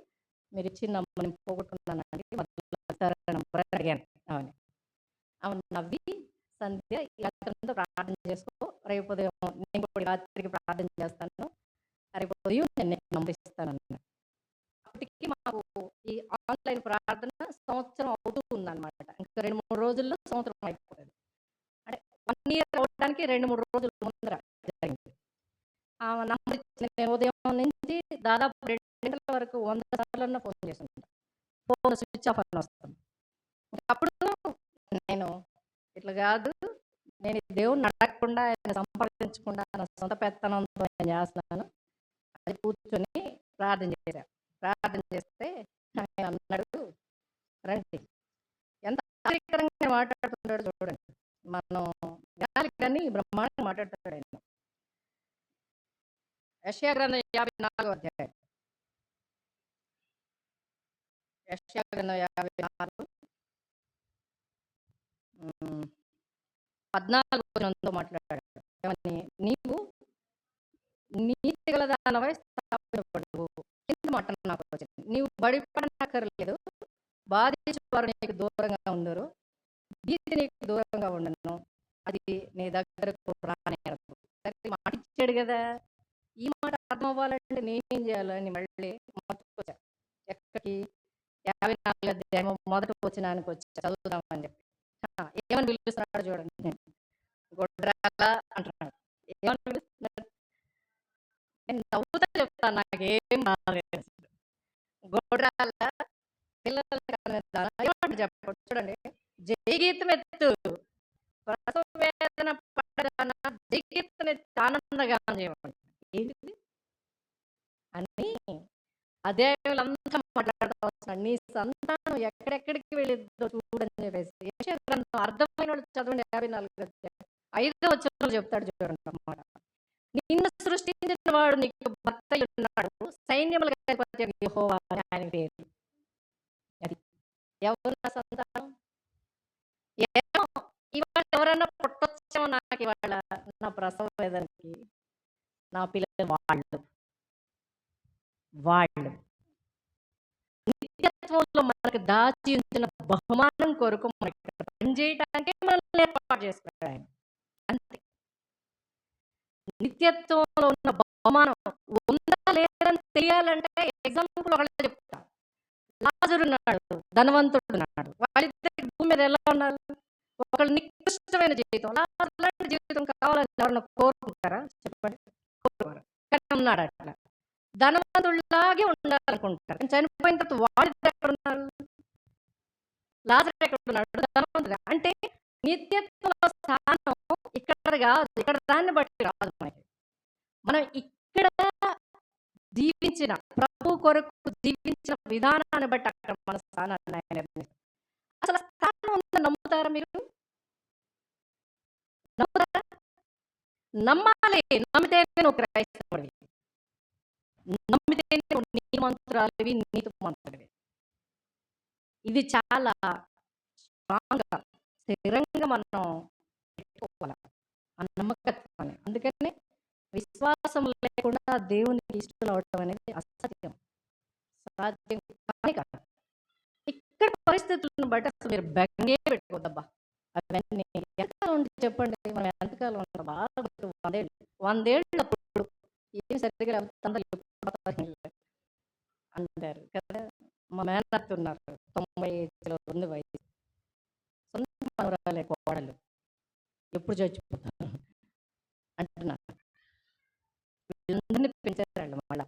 Speaker 3: మీరిచ్చిన నంబర్ నేను పోగొట్టుకున్నానండి. మధ్యలో సరే నంబర్" అని అడిగాను ఆమెని. ఆమె నవ్వి, "సంధ్య, ఇలాంటిదంతా ప్రార్థన చేసుకో. రేపు ఉదయం నేను కూడా రాత్రికి ప్రార్థన చేస్తాను. రేపు ఉదయం నేను నీకు నంబర్ ఇస్తానన్నా." అప్పటికి మాకు ఈ ఆన్‌లైన్ ప్రార్థన సంవత్సరం అవుతూ ఉందన్నమాట. ఇంకా 2, 3 రోజుల్లో సంవత్సరం అయిపోతది. అంటే 1 ఇయర్ అవ్వడానికి 2, 3 రోజుల ముందర జరిగింది. ఆమె నంబర్ ఇచ్చింది. నేను ఉదయం నుంచి దాదాపు 2 గంటల వరకు 100 సార్లన్నా ఫోన్ చేసుంటా. ఫోన్ స్విచ్ ఆఫ్ అని వస్తుంది. అప్పుడు నేను ఇట్లా కాదు, నేను ఈ దేవుడిని అడగకుండా, ఆయన సంపాదించకుండా నా సొంత పెత్తనంతో నేను చేస్తున్నాను. అది కూర్చొని ప్రార్థన చేశా. ప్రార్థన చేస్తే ఆయన అన్నాడు, రండి. ఎంత ఆశ్చర్యకరంగా మాట్లాడుతున్నాడో చూడండి. మనం గాలికి కానీ బ్రహ్మాండంగా మాట్లాడతాడు ఆయన. యెషయా గ్రంథం 54వ అధ్యాయం. యెషయా గ్రంథం 54 14 వచనంతో మాట్లాడాడు. ఏమని? "నీవు నీతి గల దానవై స్థాపించబడుదువు." కింద మాట నాకు వచ్చింది. "నీవు బడిపడనక్కర్లేదు. బాధించువారు నీకు దూరంగా ఉందురు. భీతి నీకు దూరంగా ఉండను. అది నీ దగ్గరకు రానేరదు." సరే మాట ఇచ్చాడు కదా! ఈ మాట అర్థం అవ్వాలంటే నేనేం చేయాలని మళ్ళీ మొదటికొచ్చా. ఎక్కడికి? 54 అధ్యాయం మొదటి వచనానికి వచ్చా చదువుదామని చెప్పి. ఏమని పిలుస్తున్నాడో చూడండి. గొడ్రాల అంటున్నాడు. ఏమని పిలుస్తున్నాడు? నేను నవ్వుతా చెప్తాను, నాకేం బాధలేదు. గొడ్రాల, పిల్లలు కనేదాన, ఏమంటే చెప్పండి చూడండి. జయగీతం ఎత్తు, ప్రసవ వేదన పడ్డదాన, జయగీతం ఎత్తి ఆనందగానం చేయమండి. ఏంటిది అని అధ్యాయులంతా మాట్లాడుతూ వస్తున్నాడు. నీ సంతానం ఎక్కడెక్కడికి వెళ్ళిద్దో చూడని చెప్పేసి. యెషయా గ్రంథం అర్థమైన వాళ్ళు చదవండి. 54 అధ్యాయం 5వ వచనంలో చెప్తాడు చూడండి అన్నమాట. నిన్ను సృష్టించిన వాడు నీకు భర్త అయి ఉన్నాడు. సైన్యములకు అధిపతి యెహోవా అని ఆయన పేరు. అది ఎవరు నా సంతానం? ఏమో ఇవాళ ఎవరన్నా పుట్టొచ్చేమో నాకు ఇవాళ నా ప్రసవ వేదనకి. నా పిల్లలు వాళ్ళు నిత్యత్వంలో మనకు దాచి ఉంచిన బహుమానం కొరకు మనకి ఇక్కడ పనిచేయటానికే మనల్ని ఏర్పాటు చేసుకున్నాడు ఆయన. అంతే. నిత్యత్వంలో ఉన్న బహుమానం ఉందా లేదని తెలియాలంటే ఎగ్జాంపుల్ ఒకళ్ళే చెప్తా. లాజరు ఉన్నాడు, ధనవంతుడు ఉన్నాడు. వాళ్ళిద్దరికి భూమి మీద ఎలా ఉన్నారు? ఒకళ్ళు నికృష్టమైన జీవితం. లాజరు లాంటి జీవితం కావాలని ఎవరన్నా కోరుకుంటారా? చెప్పండి. కోరుకోరు. కానీ ఉన్నాడు అట్లా. ధనవంతుడిలాగే ఉండాలనుకుంటారు. కానీ చనిపోయిన తర్వాత వాళ్ళిద్దరు ఎక్కడ ఉన్నారు? లాజరు ఎక్కడ ఉన్నాడు? ధనవంతుడు. అంటే నిత్యత్వంలో స్థానం ఇక్కడ కాదు, ఇక్కడ దాన్ని బట్టి రాదు మనకి. మనం ఇక్కడ జీవించిన ప్రభు కొరకు జీవించిన విధానాన్ని బట్టి అక్కడ మన స్థానాన్ని ఆయన నిర్ణయిస్తాడు. అసలు స్థానం ఉందని నమ్ముతారా మీరు? నమ్ముతారా? నమ్మాలి. నమ్మితేనే నువ్వు క్రైస్తవుడివి. నమ్మితేనే నువ్వు నీతిమంతురాలివి, నీతిమంతుడివి. ఇది చాలా స్ట్రాంగ్‌గా, స్థిరంగా మనం పెట్టుకోవాలి ఆ నమ్మకత్వాన్ని. అందుకని విశ్వాసం లేకుండా దేవునికి ఇష్టం అవడం అనేది అసాధ్యం. సాధ్యం కానే కాదు. ఇక్కడ పరిస్థితులను బట్టి అసలు మీరు బెంగే పెట్టుకోవద్దబ్బా. అవన్నీ ఎంతకాలం ఉండి చెప్పండి. మనం ఎంతకాలం ఉంటాం? బాగా 100 ఏళ్ళు. 100 ఏళ్ళప్పుడు ఏం సరిగ్గా లేకపోతే అందరూ ఎప్పుడు అంటారు కదా. మా మేనత్త ఉన్నారు, 90 ఏజ్లో ఉంది వయసు. సొంత మనవరాలే కోడలు, ఎప్పుడు చచ్చిపోతారు అంటున్నారు. వీళ్ళందరినీ పెంచారండి మళ్ళా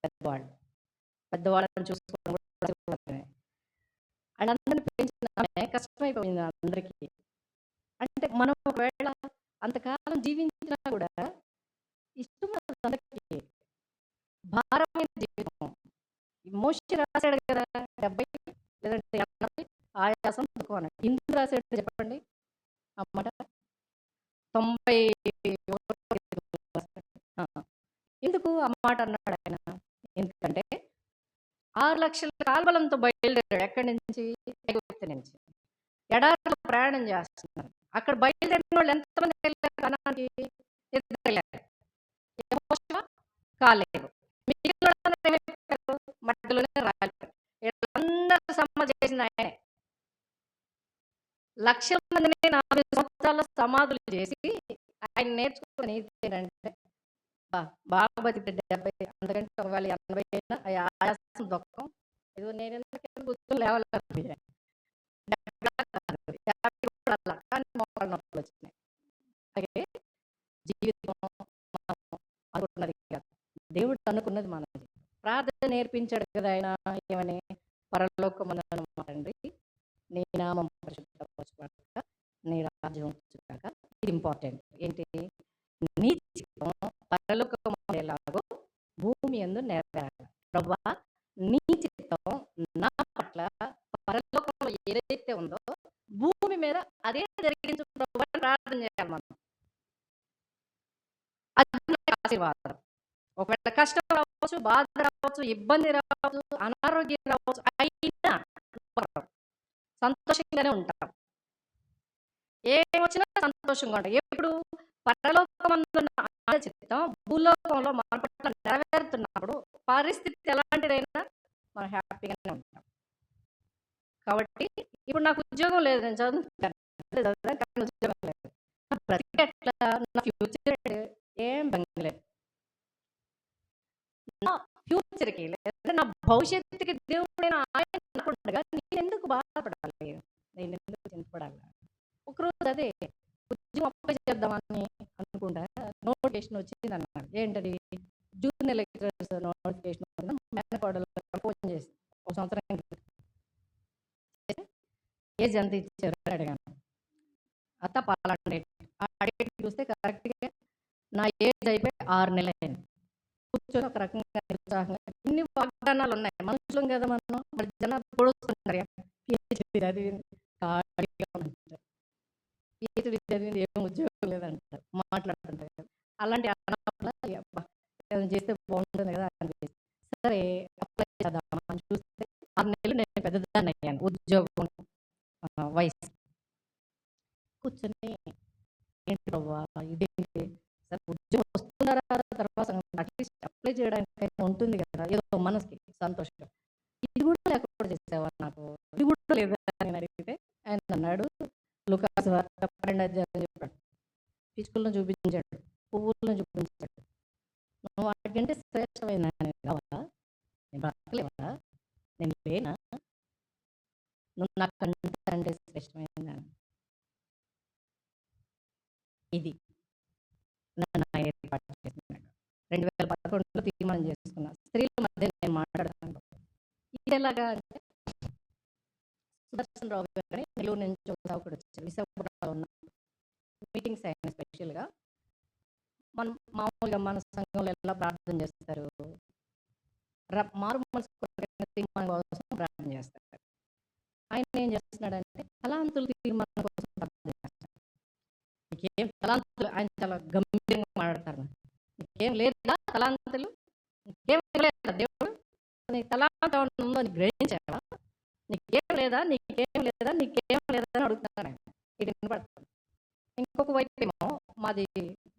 Speaker 3: పెద్దవాళ్ళు. పెద్దవాళ్ళని చూసుకోవడం కూడా కష్టమే. వాళ్ళందరినీ పెంచిన ఆమె కష్టమైపోయింది అందరికీ. అంటే మనం ఒకవేళ అంతకాలం జీవించినా కూడా ఇష్టం అందరికీ భారమైన జీవితం. ఈ మోషి రాశాడు కదా, 70 లేదంటే 80 ఆయాసం దుఃఖం అన్నాడు. ఎందుకు రాశాడు చెప్పండి ఆ మాట? 90 ఆ, ఎందుకు ఆ మాట అన్నాడు ఆయన? ఎందుకంటే 6 లక్షల కాల్బలంతో బయలుదేరాడు. ఎక్కడి నుంచి? ఐగుప్తు నుంచి. ఎడారిలో ప్రయాణం చేస్తున్నారు. అక్కడ బయలుదేరిన వాళ్ళు ఎంతమంది వెళ్ళారు కనానికి? 2 వెళ్ళారు, యెహోషువ, కాలేబు. మిగిలిన వాళ్ళందరూ ఏమైపోయారు? మధ్యలోనే రాలిపోయారు. వీళ్ళందరూ సమాధి చేసిన ఆయనే. లక్షల మందిని 40 సంవత్సరాల సమాధులు చేసి ఆయన నేర్చుకున్న నీతి ఏంటంటే, బాగా బతికితే 70, అందుకంటే ఒకవేళ 80 అయినా ఆయాసం దుఃఖం, ఇదిగో నేను ఎందుకు కూర్చొని లేవలేకపోయా, 70 కూడా అలా, కానీ మోకాళ్ళ నొప్పులు వచ్చినాయి. అలాగే జీవితం మనం అనుకున్నది కాదు, దేవుడు అనుకున్నది మనది. ప్రార్థన నేర్పించాడు కదా ఆయన, ఏమని? పరలోకమందున్న మా తండ్రి, నీ నామం పరిశుద్ధపరచబడక, నీ రాజ్యం వచ్చుగాక. ఇది ఇంపార్టెంట్. ఏంటి? నీ చిత్తం పరలోకమందు ఎలాగో భూమి యందు నెరవేరాలి. ప్రభువా, నీ చిత్తం నా పట్ల పరలోకంలో ఏదైతే ఉందో భూమి మీద అదే జరిగించు ప్రభువా అని ప్రార్థన చేయాలి మనం. అది మనకి ఆశీర్వాదం. ఒకవేళ కష్టం రావచ్చు, బాధ రావచ్చు, ఇబ్బంది రావచ్చు, అనారోగ్యం రావచ్చు, అయినా సంతోషంగానే ఉంటాం. ఏమొచ్చినా సంతోషంగా ఉంటాం. ఎప్పుడు? పరలోకమందున్న ఆయన చిత్తం భూలోకంలో మన పట్ల నెరవేరుతున్నప్పుడు పరిస్థితి ఎలాంటిదైనా మనం హ్యాపీగానే ఉంటాం. కాబట్టి ఇప్పుడు నాకు ఉద్యోగం లేదు, నేను చదువుతాను, కానీ ఉద్యోగం లేదు, నా బ్రతికి ఎట్లా, నా ఫ్యూచర్ ఏం బంగలేదు. నా ఫ్యూచర్కి లేదా నా భవిష్యత్తుకి దేవుడు నేను ఆయన అనుకుంటుగా నేను ఎందుకు బాధపడాలి, నేను ఎందుకు చింతపడాలి? ఒకరోజు అదే ఉద్యోగం అప్లై చేద్దామని అనుకుంటా, నోటిఫికేషన్ వచ్చింది అన్నాడు. ఏంటది? Junior lecturers notification. మేనకోడలు ఫోన్ చేసి, 1 సంవత్సరం ఏజ్ ఎంత ఇచ్చారు అని అడిగాను. అత్త పలానా డేట్. ఆ డేట్ చూస్తే కరెక్ట్గా నా ఏజ్ అయిపోయి 6 నెలలు అయింది. కూర్చొని ఒక రకంగా ఉత్సాహంగా, ఇన్ని వాగ్దానాలు ఉన్నాయి, మనుషులం కదా మనం, మరి జనాలు పొడుస్తున్నారు, పిహెచ్డి చదివింది ఖాళీగా ఉంటారు, పిహెచ్డి చదివింది ఏం ఉద్యోగం లేదంటారు, మాట్లాడుతుంటారు. అలాంటి అన్నప్పుడు అబ్బా ఏదైనా చేస్తే బాగుంటుంది కదా అనిపిస్తుంది. సరే అప్లై చేద్దామని చూస్తే 6 నెలలు నేను పెద్దదాన్ని అయ్యాను ఉద్యోగం వయసు. కూర్చొని ఏంటి బాబా ఇదేంటి, సరే ఉద్యోగం వస్తున్నారా తర్వాత అట్లీస్ట్ అప్లై చేయడానికి ఉంటుంది కదా, ఏదో మనసుకి సంతోషం. ఇది కూడా లేకుండా చేసావా నాకు, ఇది కూడా లేదా అని అడిగితే ఆయన అన్నాడు, లూకాసు వార్త 12వ అధ్యాయం చెప్పాడు, పిచ్చుకలను చూపించాడు, పువ్వులను చూపించాడు. నువ్వు వాటికంటే శ్రేష్టమైన కావాలా, నేను బ్రతకలేవా, నేను లేనా, నువ్వు నాకంటే శ్రేష్టమైన. ఇది నన్ను ఆయన ఏర్పాటు చేస్తున్నాడు. 2011లో తీర్మానం చేసుకున్నా, స్త్రీల మధ్య నేను మాట్లాడతాను. ఇది ఎలాగా అంటే, సుదర్శన్ రావు గారు నెల్లూరు నుంచి ఒక సావుకుడు వచ్చారు, విశాఖపట్నంలో ఉన్న మీటింగ్స్ అయిన స్పెషల్గా. మనం మామూలుగా మన సంఘంలో ఎలా ప్రార్థన చేస్తారు, మారు మనసు తీర్మానం కోసం ప్రార్థన చేస్తారు. ఆయన ఏం చేస్తున్నాడంటే తలాంతుల తీర్మానం కోసం ప్రార్థన చేస్తారు. నీకేం తలాంతులు, ఆయన చాలా గంభీరంగా మాట్లాడతారు, నీకేం లేదా తలాంతులు, నీకేం లేదా దేవుడు, నీ తలాంతం ఉందో నీకు గ్రహించావా, నీకేం లేదా, నీకేం లేదా, నీకేం లేదా అని అడుగుతాను. ఇది వినపడుతుంది. ఇంకొక వైపు ఏమో మాది,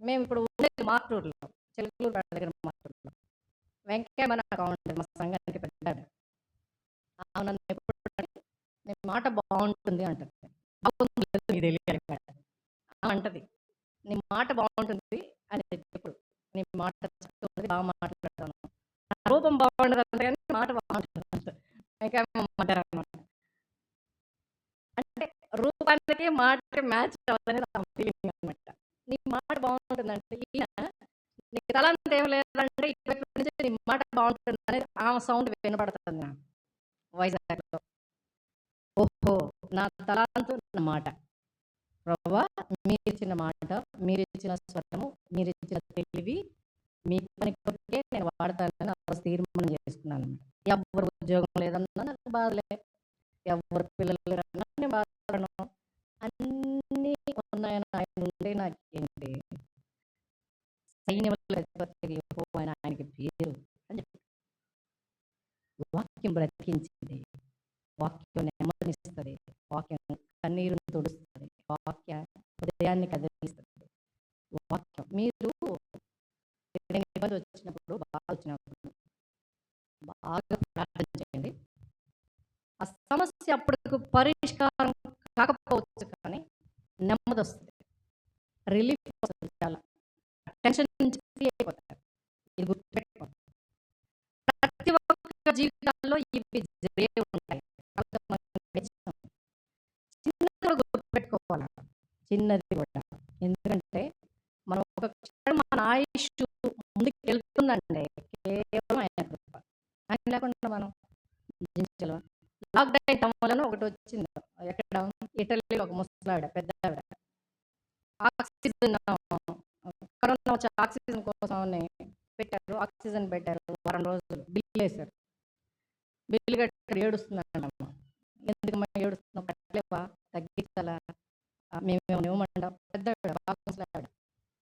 Speaker 3: మేము ఇప్పుడు ఉండేది మార్టూరులో, చిలకలూరు దగ్గర మార్టూరులో. వెంకయ్య మన అకౌంట్ మా సంఘానికి పెద్దాడు. నన్ను ఎప్పుడు నీ మాట బాగుంటుంది అంటది, బాగుంటుంది నీకు తెలియాలి అంటది, నీ మాట బాగుంటుంది అని ఎప్పుడు, నీ మాట చక్కగా బాగా మాట్లాడతాను, రూపం బాగుండదంట కానీ మాట బాగుంటుందంట. ఇంకేమంటారనమాట. అంటే రూపానికి మాటకి మ్యాచ్ అవ్వదనేది నా ఫీలింగ్ అనమాట. నీ మాట బాగుంటుందంటే ఈయన నీకు తలంత ఏం లేదంటే ఇటువైపు నుంచి నీ మాట బాగుంటుంది అనేది ఆమె సౌండ్ వినపడుతుంది నాకు వైజాగ్లో. ఓహో! నా తలాంతు నా మాట. ప్రభువా మీరిచ్చిన మాట, మీరిచ్చిన స్వరము, మీరిచ్చిన తెలివి మీ పని కొరకే నేను వాడతానని ఆ రోజు తీర్మానం చేసుకున్నాను. ఎవరు ఉద్యోగం లేదన్నా నాకు బాధలే, ఎవరు పిల్లలు లేరన్నా నేను బాధపడను. అన్నీ ఉన్నాయని ఆయన ఉంటే నాకేంటి, సైన్యముల అధిపతి యెహోవా అని ఆయనకి పేరు అని చెప్పి. వాక్యం బ్రతికించింది, వాక్యం నెమ్మదినిస్తుంది, వాక్యం కన్నీరుని తుడుస్తుంది, వాక్య హృదయాన్ని కదిలిస్తుంది. వాక్యం మీరు ఏదైనా ఇబ్బంది వచ్చినప్పుడు, బాధ వచ్చినప్పుడు బాగా ప్రార్థన చేయండి. ఆ సమస్య అప్పటికి పరిష్కారం కాకపోవచ్చు కానీ నెమ్మది వస్తుంది, రిలీఫ్ వస్తుంది. చాలా టెన్షన్ నుంచి ఫ్రీ అయిపోతారు. ఇది గుర్తుపెట్టుకోండి. ప్రతి ఒక్క జీవితాల్లో ఇవి జరిగే ఉంటాయి. చిన్నది కూడా గుర్తుపెట్టుకోవాలి, చిన్నది కూడా. ఎందుకంటే మనం ఒక క్షణం మన ఆయుష్ ముందుకు వెళ్తుందంటే కేవలం ఆయన కృప. ఆయన లేకుండా మనం జీవించలేం. లాక్డౌన్ టైంలో ఒకటి వచ్చింది. ఎక్కడ ఇటలీలో ఒక ముసలావిడ, పెద్ద ఆవిడ ఆక్సిజన్, కరోనా వచ్చి ఆక్సిజన్ కోసం పెట్టారు. ఆక్సిజన్ పెట్టారు, వారం రోజులు బిల్లు వేశారు. బిల్లు కట్టి ఏడుస్తున్నాడమ్మ. ఎందుకమ్మా ఏడుస్తున్నావు, కట్టలేవా, తగ్గించాలా, మేమేమన్నా ఇవ్వమంటాం. పెద్ద ఆవిడ, బాగా ముసలావిడ,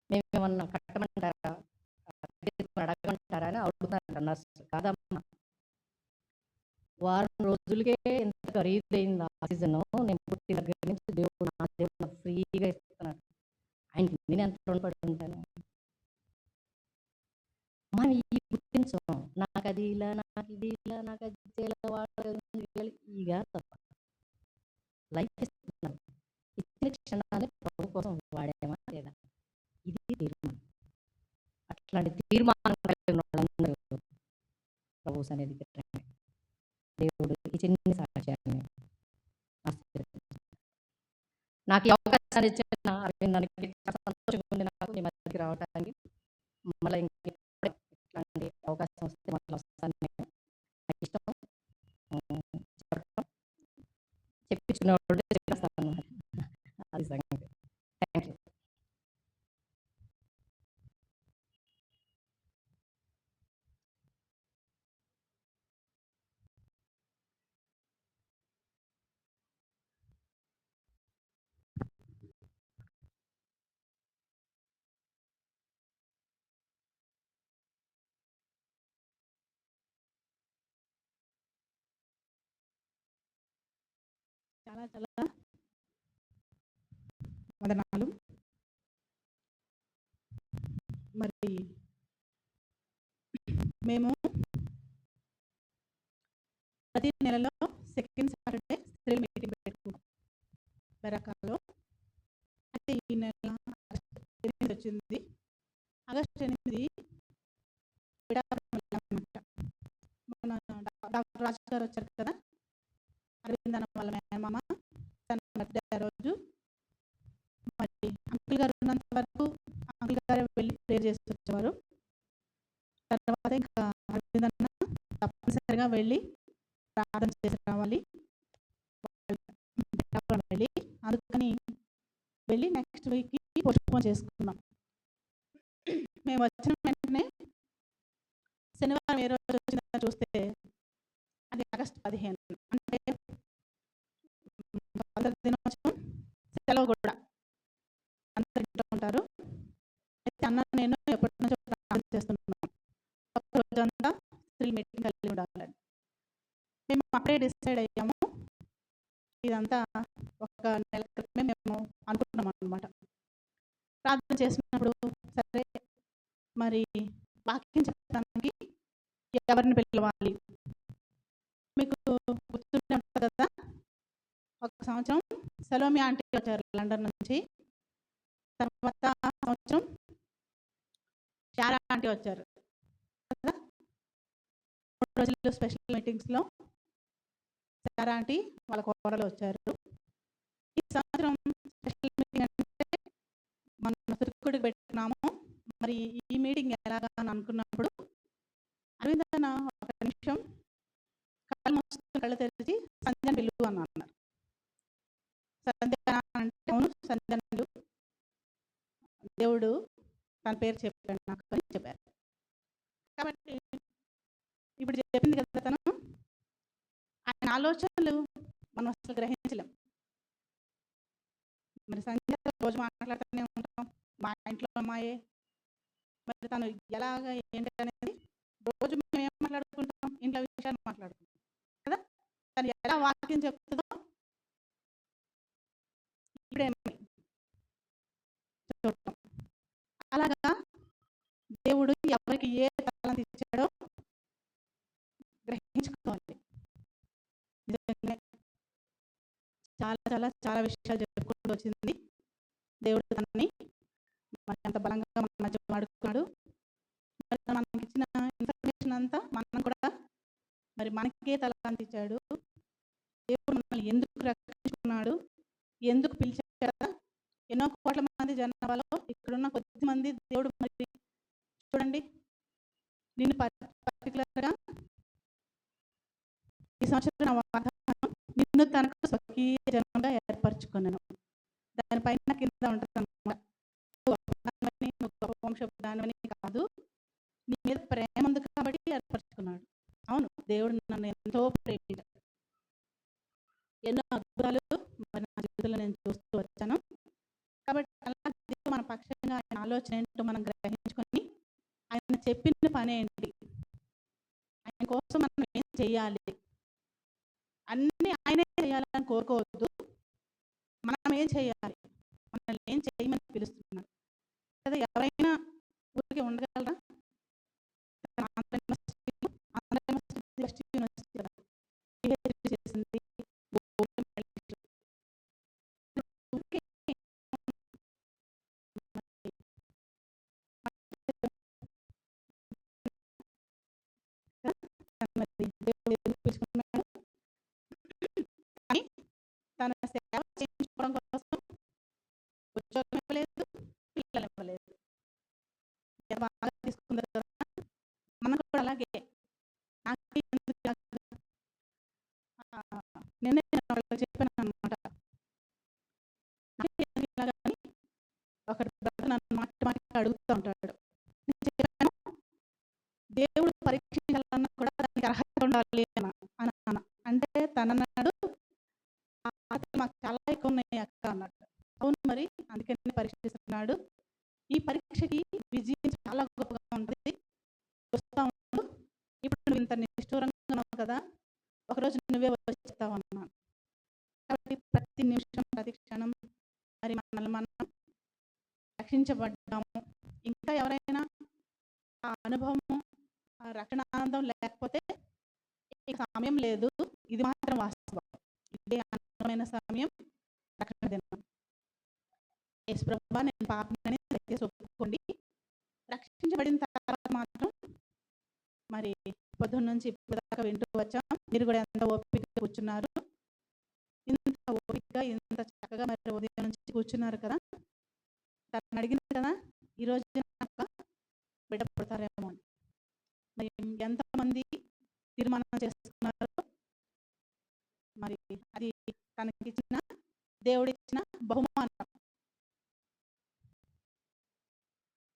Speaker 3: మేమేమన్నా కట్టమంటారా, అడగమంటారా అని అడుగుతున్నారంట నర్సు. కాదమ్మా, వారం రోజులకే ఎంత ఖరీదైంది ఆక్సిజన్, నేను పుట్టిన దగ్గర నుంచి దేవుడు నా దేవుడు నాకు ఫ్రీగా ఇస్తున్నాడు, ఆయనకి నేను ఎంత రుణపడి ఉంటాను. మనం ఈ గుర్తించం, నాకు అది ఇలా, నాకు ఇది ఇలా, నాకు అది చేయాలి, వాడాలి, ఇక తప్ప లైఫ్ ఇస్తున్నాను. ఇచ్చిన క్షణాన్ని ప్రభు కోసం వాడేమా లేదా, ఇది తీర్మానం. అట్లాంటి తీర్మానం కలిగిన వాళ్ళందరూ ప్రభు సన్నిధికి రండి. దేవుడు ఈ చిన్న సాక్ష్యాన్ని ఆశీర్వదించాడు. నాకు ఈ అవకాశాన్ని ఇచ్చిన అరవిందానికి చాలా సంతోషంగా ఉంది. నాకు మీ మధ్యకి రావడానికి మళ్ళీ ఇట్లాంటి అవకాశం వస్తే మళ్ళీ వస్తాను. నాకు ఇష్టం చెప్పడం, చెప్పించుకునేవాడు చెప్పేస్తాను. అది సంగతి. Thank you.
Speaker 2: చాలా చాలా వందనాలు. మరి మేము ప్రతి నెలలో సెకండ్ సాటర్డే స్త్రీల మీటింగ్ పెట్టుకుంటాం బెరకాలో. అయితే ఈ నెల ఆగస్టు 8 వచ్చింది. ఆగస్టు 8 వెళ్ళామన్నమాట. మన డాక్టర్ రాజు గారు వచ్చారు కదా, అరవింద్ అన్న వాళ్ళ మేనమామ, తన బర్త్డే రోజు. మరి అంకుల్ గారు ఉన్నంత వరకు అంకుల్ గారే వెళ్ళి ప్రేయర్ చేసి వచ్చేవారు. తర్వాత ఇంకా అరవింద్ అన్న తప్పనిసరిగా వెళ్ళి ప్రార్థన చేసి రావాలి వెళ్ళి, అందుకని వెళ్ళి నెక్స్ట్ వీక్కి పోస్ట్పోన్ చేసుకున్నాం. మేము వచ్చిన వెంటనే శనివారం ఏ రోజు వచ్చిందని చూస్తే అది ఆగస్టు 15, అంటే స్వాతంత్ర దినోత్సవం సెలవు కూడా. అందరు ఇంట్లో ఉంటారు. అయితే అన్న నేను ఎప్పటి నుంచో ప్రార్థన చేస్తున్నాను, ఒక్క రోజు అంతా స్త్రీ మీటింగ్ కలిగి ఉండాలని. మేము అప్పుడే డిసైడ్ అయ్యాము. ఇదంతా ఒక నెల క్రితమే మేము అనుకుంటున్నాం అన్నమాట. ప్రార్థన చేసినప్పుడు సరే మరి వాక్యం చెప్పడానికి ఎవరిని పిలవాలి, మీకు గుర్తుండే ఉంటుంది కదా, ఒక సంవత్సరం సలోమి ఆంటీ వచ్చారు లండన్ నుంచి, తర్వాత సంవత్సరం శారా ఆంటీ వచ్చారు కదా. 3 రోజులు స్పెషల్ మీటింగ్స్‌లో సారా ఆంటీ వాళ్ళ కోడలు వచ్చారు. ఈ సంవత్సరం స్పెషల్ మీటింగ్ అంటే మనం తురుక్కుడికి పెట్టుకున్నాము. మరి ఈ మీటింగ్ ఎలాగా అని అనుకున్నప్పుడు అరవింద్ అన్న ఒక నిమిషం కళ్ళు మూసుకొని కళ్ళు తెరిచి సంధ్యని పిలువు అని అన్నారు. సంధ్య అంటే అవును సంధ్యని పిలువు, దేవుడు తన పేరు చెప్పాడు నాకు అని చెప్పారు. కాబట్టి ఇప్పుడు చెప్పింది కదా తను, ఆయన ఆలోచనలు మనం అసలు గ్రహించలేం. మరి సంధ్య రోజు మాట్లాడుతూనే ఉంటాం, మా ఇంట్లో అమ్మాయే. మరి తను ఎలాగ ఏంటి అనేది రోజు మేము ఏం మాట్లాడుకుంటాం, ఇంట్లో విషయాలు మాట్లాడుకుంటాం కదా. తను ఎలా వాక్యం చెప్తుందో ఇప్పుడే చూడటం. అలాగా దేవుడు ఎవరికి ఏ తలాంత ఇచ్చాడో గ్రహించుకోవాలి. నిజంగానే చాలా చాలా చాలా విషయాలు చెప్పుకుంటూ వచ్చింది. దేవుడు తనని మరి అంత బలంగా మన మధ్య వాడుకున్నాడు. మరి తను మనకి ఇచ్చిన ఇన్ఫర్మేషన్ అంతా మనం కూడా మరి మనకే తలాంత ఇచ్చాడు. దేవుడు మనల్ని ఎందుకు రక్షించుకున్నాడు, ఎందుకు పిలిచాడు. ఎన్నో కోట్ల మంది జనాభాలో ఇక్కడున్న కొద్ది మంది దేవుడు మరి చూడండి, నేను పర్టికులర్గా ఈ సంవత్సరం నా వాగ్దానం, నిన్ను తనకు స్వకీయ జనంగా ఏర్పరచుకున్నాను. దానిపైన కింద ఉంటుంది అన్నమాట. నువ్వు గొప్ప వంశపు దానివని కాదు, నీ మీద ప్రేమ ఉంది కాబట్టి ఏర్పరచుకున్నాడు. అవును, దేవుడు నన్ను ఎంతో ప్రేమించాడు. ఎన్నో అద్భుతాలు మరి నా జీవితంలో నేను చూస్తూ వచ్చాను. కాబట్టి అలా దేవుడు మన పక్షంగా ఆయన ఆలోచన ఏంటో మనం గ్రహించుకొని ఆయన చెప్పిన పని ఏంటి, ఆయన కోసం మనం ఏం చేయాలి, అన్నీ ఆయనే చేయాలని కోరుకోవద్దు. మనం ఏం చేయాలి, మనల్ని ఏం చేయమని పిలుస్తున్నాడు కదా. ఎవరైనా ఊరికి ఉండగలరా? ఆంధ్ర యూనివర్సిటీ బెస్ట్ యూనివర్సిటీ కదా, PhD చేసింది. ఊరికే మరి దేవుడు ఎందుకు పిలుచుకున్నాడు? కానీ తన సేవ చేయించుకోవడం కోసం ఉద్యోగం ఇవ్వలేదు, పిల్లలు ఇవ్వలేదు. బాగా తీసుకున్నారు కదా. మనకు కూడా అలాగే నాకే ఎందుకు నేనే వాళ్ళకి చెప్పాను అనమాట. నాకే ఎందుకు ఇలాగని ఒకటి బ్రదర్ నన్ను మాటికి అడుగుతూ ఉంటాడు. నేను చెప్పాను, దేవుడు పరీక్షించాలన్నా కూడా దానికి అర్హత ఉండాలి అని అన్న. అంటే తనన్నాడు, ఆ అర్హతలు మాకు చాలా ఎక్కువ ఉన్నాయి అక్క అన్నాడు. అవును, మరి అందుకని పరీక్షిస్తున్నాడు. ఈ పరీక్షకి విజయం చాలా గొప్పగా ఉంటుంది, వస్తూ ఉండు. ఇప్పుడు నువ్వు ఇంత నిష్ఠూరంగా ఉన్నావు కదా, ఒకరోజు నువ్వే వచ్చేస్తావు అన్నాను. కాబట్టి ప్రతి నిమిషం ప్రతి క్షణం మరి మనల్ని మనం రక్షించబడ్డాము. ఇంకా ఎవరైనా ఆ అనుభవము, ఆ రక్షణ ఆనందం లేకపోతే ఇక సమయం లేదు. ఇది మాత్రం వాస్తవం. ఇదే ఆనందమైన సమయం, రక్షణ దినం. యేసు ప్రభువా నేను పాపినని దయచేసి ఒప్పుకోండి. రక్షించబడిన తర్వాత మాత్రం మరి పొద్దున్న నుంచి ఇప్పుడు దాకా వింటూ వచ్చాం. మీరు కూడా ఎంత ఓపికగా కూర్చున్నారు, ఇంత ఓపికగా ఇంత చక్కగా మరి ఉదయం నుంచి కూర్చున్నారు కదా. తను అడిగింది కదా, ఈరోజు నాకు బిడ్డ పుడతారేమో అని. మరి ఎంతమంది తీర్మానం చేసుకున్నారో మరి అది తనకిచ్చిన దేవుడిచ్చిన బహుమానం.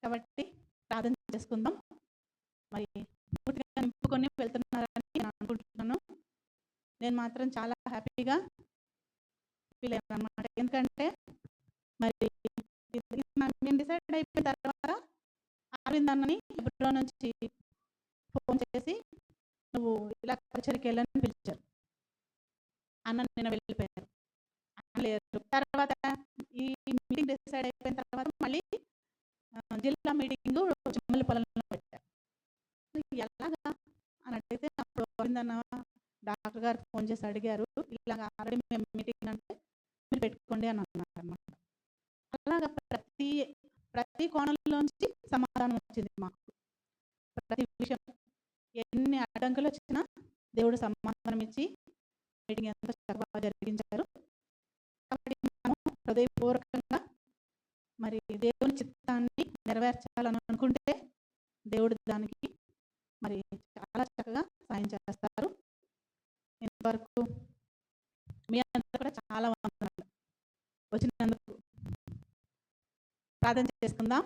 Speaker 2: కాబట్టి ప్రార్థన చేసుకుందాం. మరి పూర్తిగా నింపుకొని వెళ్తున్నారని నేను అనుకుంటున్నాను. నేను మాత్రం చాలా హ్యాపీగా ఫీల్ అయ్యాను అనమాట. ఎందుకంటే మరి మేము డిసైడ్ అయిపోయిన తర్వాత అరవింద్ అన్నని ఎప్పుడో నుంచి ఫోన్ చేసి నువ్వు ఇలా కల్చర్కి వెళ్ళని పిలిచారు. అన్న నేను వెళ్ళిపోయారు, లేరు. తర్వాత ఈ మీటింగ్ డిసైడ్ అయిపోయిన తర్వాత మళ్ళీ జిల్లా మీటింగ్ జమ్మలపాలెంలో పెట్టారు. ఎలాగా అని అడిగితే అప్పుడు అరవిందన్న డాక్టర్ గారు ఫోన్ చేసి అడిగారు, ఇలాగ ఆల్రెడీ మేము మీటింగ్ అంటే మీరు పెట్టుకోండి అని అన్నారు అన్నమాట. అలాగా ప్రతి కోణంలోంచి సమాధానం వచ్చింది మాకు. ప్రతి విషయం ఎన్ని అడ్డంకులు వచ్చినా దేవుడు సమాధానం ఇచ్చి మీటింగ్ ఎంతో చక్కగా జరిగించారు. కాబట్టి మనము హృదయపూర్వకంగా మరి దేవుని చిత్తాన్ని నెరవేర్చాలని అనుకుంటే దేవుడు దానికి మరి చాలా చక్కగా సాయం చేస్తారు. ఇంతవరకు మీ అందరూ కూడా చాలా వందనాలు వచ్చినందుకు. ప్రార్థన చేసుకుందాం.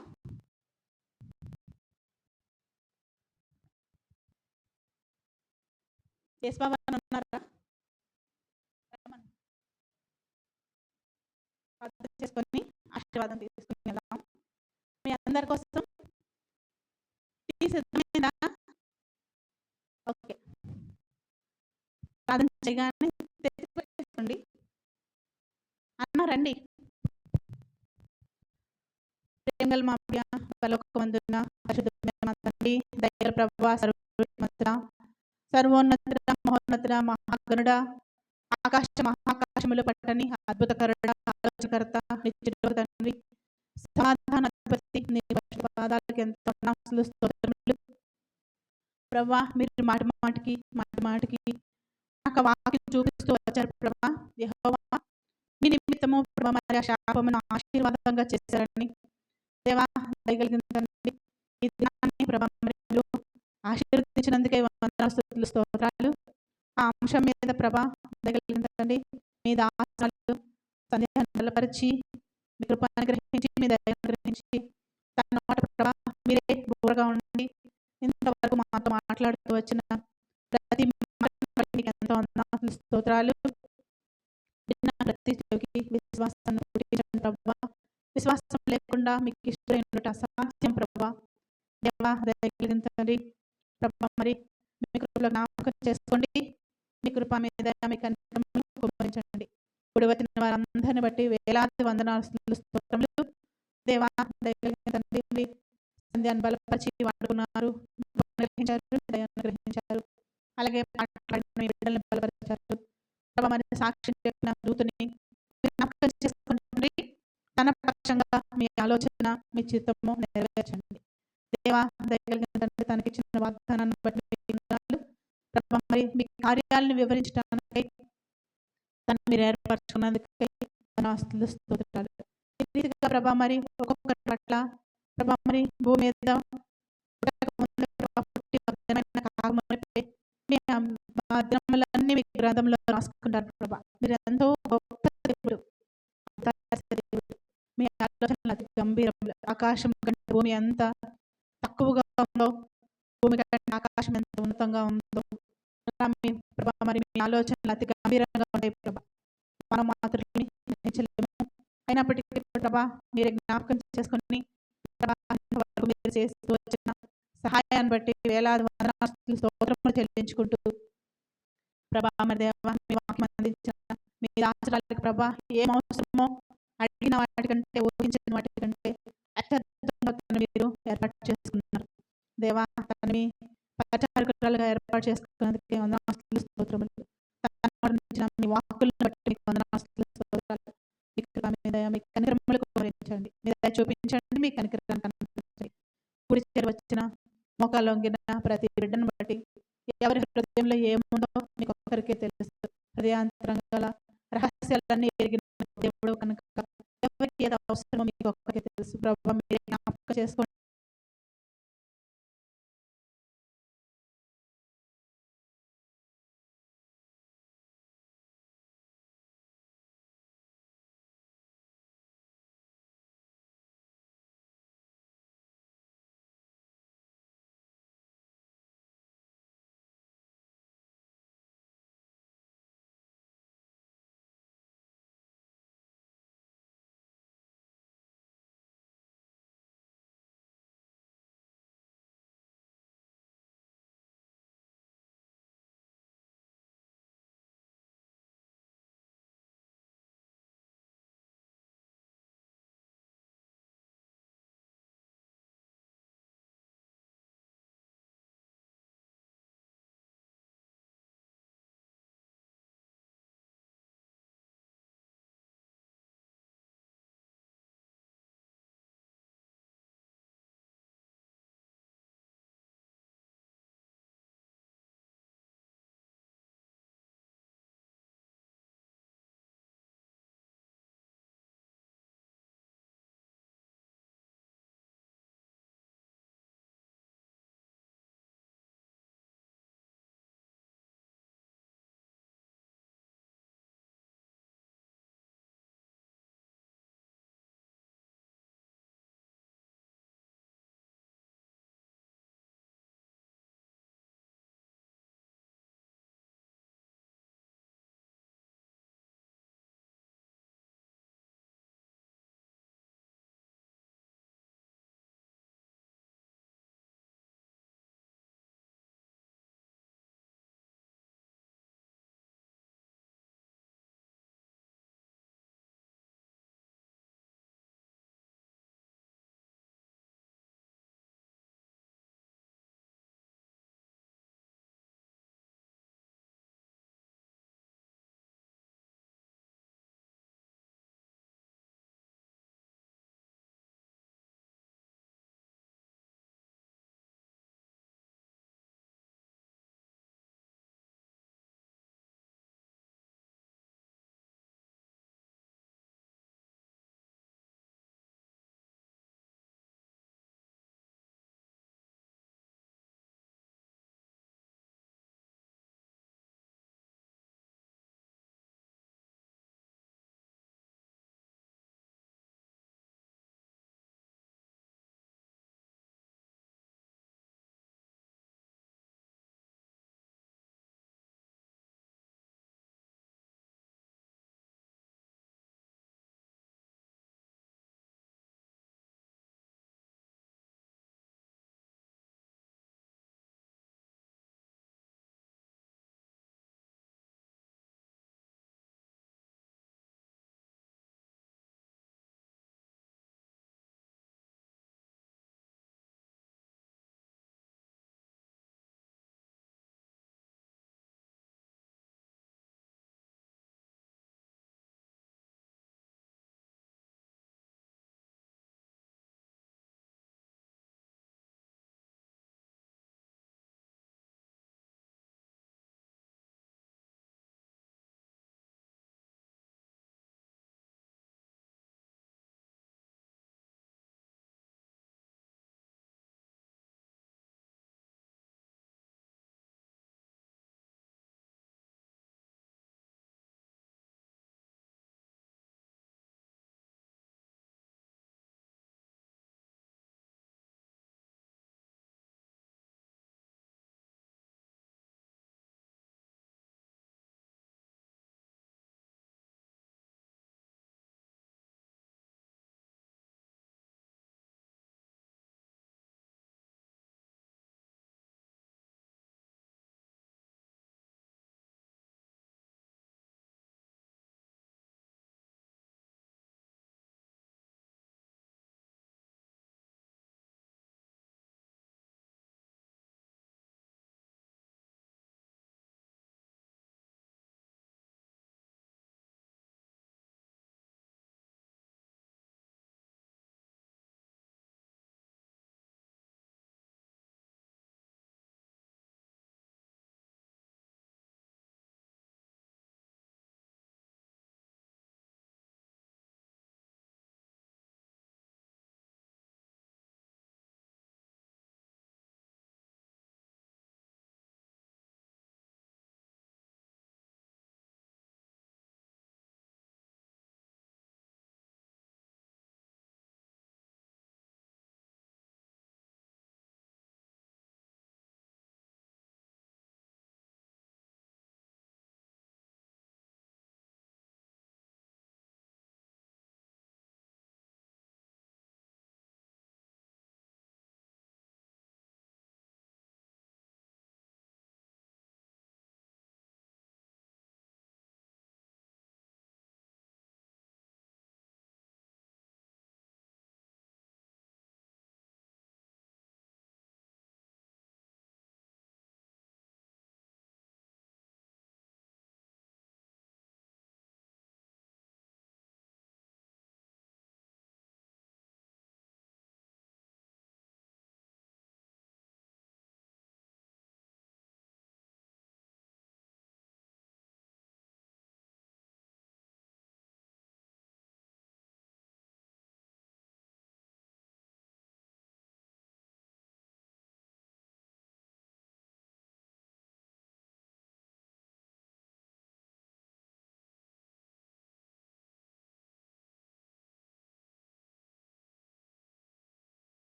Speaker 2: యేసుబాబు అని ఉన్నారా? ప్రార్థన చేసుకొని ఆశీర్వాదం తీసుకుని వెళ్దాం. మీ అందరి కోసం టీ సిద్ధమైందా? ఓకే. ప్రార్థన చేయగానే తెచ్చుకోండి. అన్న రండి. ప్రేమగల మా ప్రియ పరలోకమందున్న పరిశుద్ధమైన మా తండ్రి, దయగల ప్రభువా, సర్వోన్నతుడా, సర్వోన్నతుడా, మహోన్నతుడా, మహాగణుడా, మహాకాశములు పట్టని అద్భుతకరుడా, ఆలోచనకర్త, నిత్యుడు తండ్రి, సమాధానాధిపతి, నీ పరిశుద్ధ పాదాలకు ఎంతో వందనాలు, స్తోత్రములు. ప్రభువా, మీరు మాటి మాటికి నాకు వాక్యం చూపిస్తూ వచ్చారు. ప్రభువా, యెహోవా మీ నిమిత్తము ప్రభువా మరి ఆ శాపమును ఆశీర్వాదంగా చేశారని దేవా, దయగలిగిన తండ్రి, ఈ దినాన్ని ప్రభువా మరి మీరు ఆశీర్వదించినందుకే వందనాలు, స్తుతులు, స్తోత్రాలు. ఆ అంశం మీద ప్రభా దయగలిగిన తండ్రి మీ దాసాలు సందేహాన్ని బలపరిచి మీ కృప అనుగ్రహించి మీ దయ అనుగ్రహించి తన నోట ప్రభా మీరే బోరగా ఉండి ఇంతవరకు మాతో మాట్లాడుతూ వచ్చిన ప్రతి మాటను బట్టి మీకు ఎంతో వందనాలు, స్తోత్రాలు. విన్న ప్రతి చెవికి విశ్వాసాన్ని పుట్టించండి ప్రభువా. విశ్వాసం లేకుండా మీకు ఇష్టమైనటువంటి అసాధ్యం ప్రభువా. దేవా, దయగలిగిన తండ్రి ప్రభువా మరి మీ కృపలో జ్ఞాపకం చేసుకోండి. మీ కృప మీద మీ కనికరమును కుమ్మరించండి. ఇప్పుడు వచ్చిన వారందరిని బట్టి వేలాది వందనాలు, స్తోత్రములు. దేవా, దయగలిగిన తండ్రి మీ సంధ్యాన్ని బలపరిచి వాడుకున్నారు, అనుగ్రహించారు. అలాగే మాట్లాడిన మీ బిడ్డల్ని బలపరిచారు ప్రభా. మరి సాక్షి చెప్పిన దూతని జ్ఞాపకం చేసుకోండి. తన పక్షంగా మీ ఆలోచన మీ చిత్తము నెరవేర్చండి. దేవా, దయగలిగిన తండ్రి తనకి ఇచ్చిన వాగ్దానాన్ని బట్టి మీకు వందనాలు ప్రభా. మరి మీ కార్యాలను వివరించడానికి తను మీరు ఏర్పరచుకున్నందుకై వందనాలు, స్తోత్రాలు. ఈ రీతిగా ప్రభా మరి ఒక్కొక్కరి పట్ల ప్రభా మరి భూమి మీద పుట్టి కాకమునిపై మీ దినములన్నీ మీ గ్రంథంలో రాసుకుంటారు ప్రభా. మీరు ఎంతో గొప్ప దేవుడు, మీ ఆలోచనలు అతి గంభీరములు. ఆకాశం కంటే భూమి ఎంత తక్కువగా ఉందో, భూమి కంటే ఆకాశం ఎంత ఉన్నతంగా ఉందో మీ ప్రభా మరి మీ ఆలోచనలు అతి గంభీరంగా ఉంటాయి ప్రభా. మనం మాత్రమే నిర్ణయించలేము. అయినప్పటికీ ప్రభా మీరే జ్ఞాపకం చేసుకొని మీరు చేస్తూ వచ్చిన సహాయాన్ని బట్టి వేలాది వందనాలు, స్తోత్రములు చెల్లించుకుంటూ ప్రభా మరి దేవా మీ వాక్యం అందించిన మీ దాసురాలకు ప్రభా ఏం అవసరమో అడిగిన వాటికంటే ఊహించిన వాటికంటే అత్యద్భుతంగా మీరు ఏర్పాటు చేసుకున్నారు దేవా. తనని పరిచారకురాలుగా ఏర్పాటు చేసుకున్నందుకే వందనాలు, స్తోత్రములు. మీ వాక్కులను బట్టి మీకు వందనాలు, స్తోత్రాలు. మీ కనికరములకు వివరించండి, మీ దయ చూపించండి, మీ కనికరం కనిపించండి. కుడి చేరి వచ్చిన మోకాలు వంగిన ప్రతి బిడ్డను బట్టి ఎవరి హృదయంలో ఏముందో మీకు ఒక్కరికే తెలుసు. హృదయాంతరంగాల రహస్యాలన్నీ ఎరిగిన దేవుడు కనుక ఎవరికి ఏదో అవసరమో మీకు ఒక్కరికే తెలుసు. ప్రభావ మీరే జ్ఞాపకం చేసుకోండి.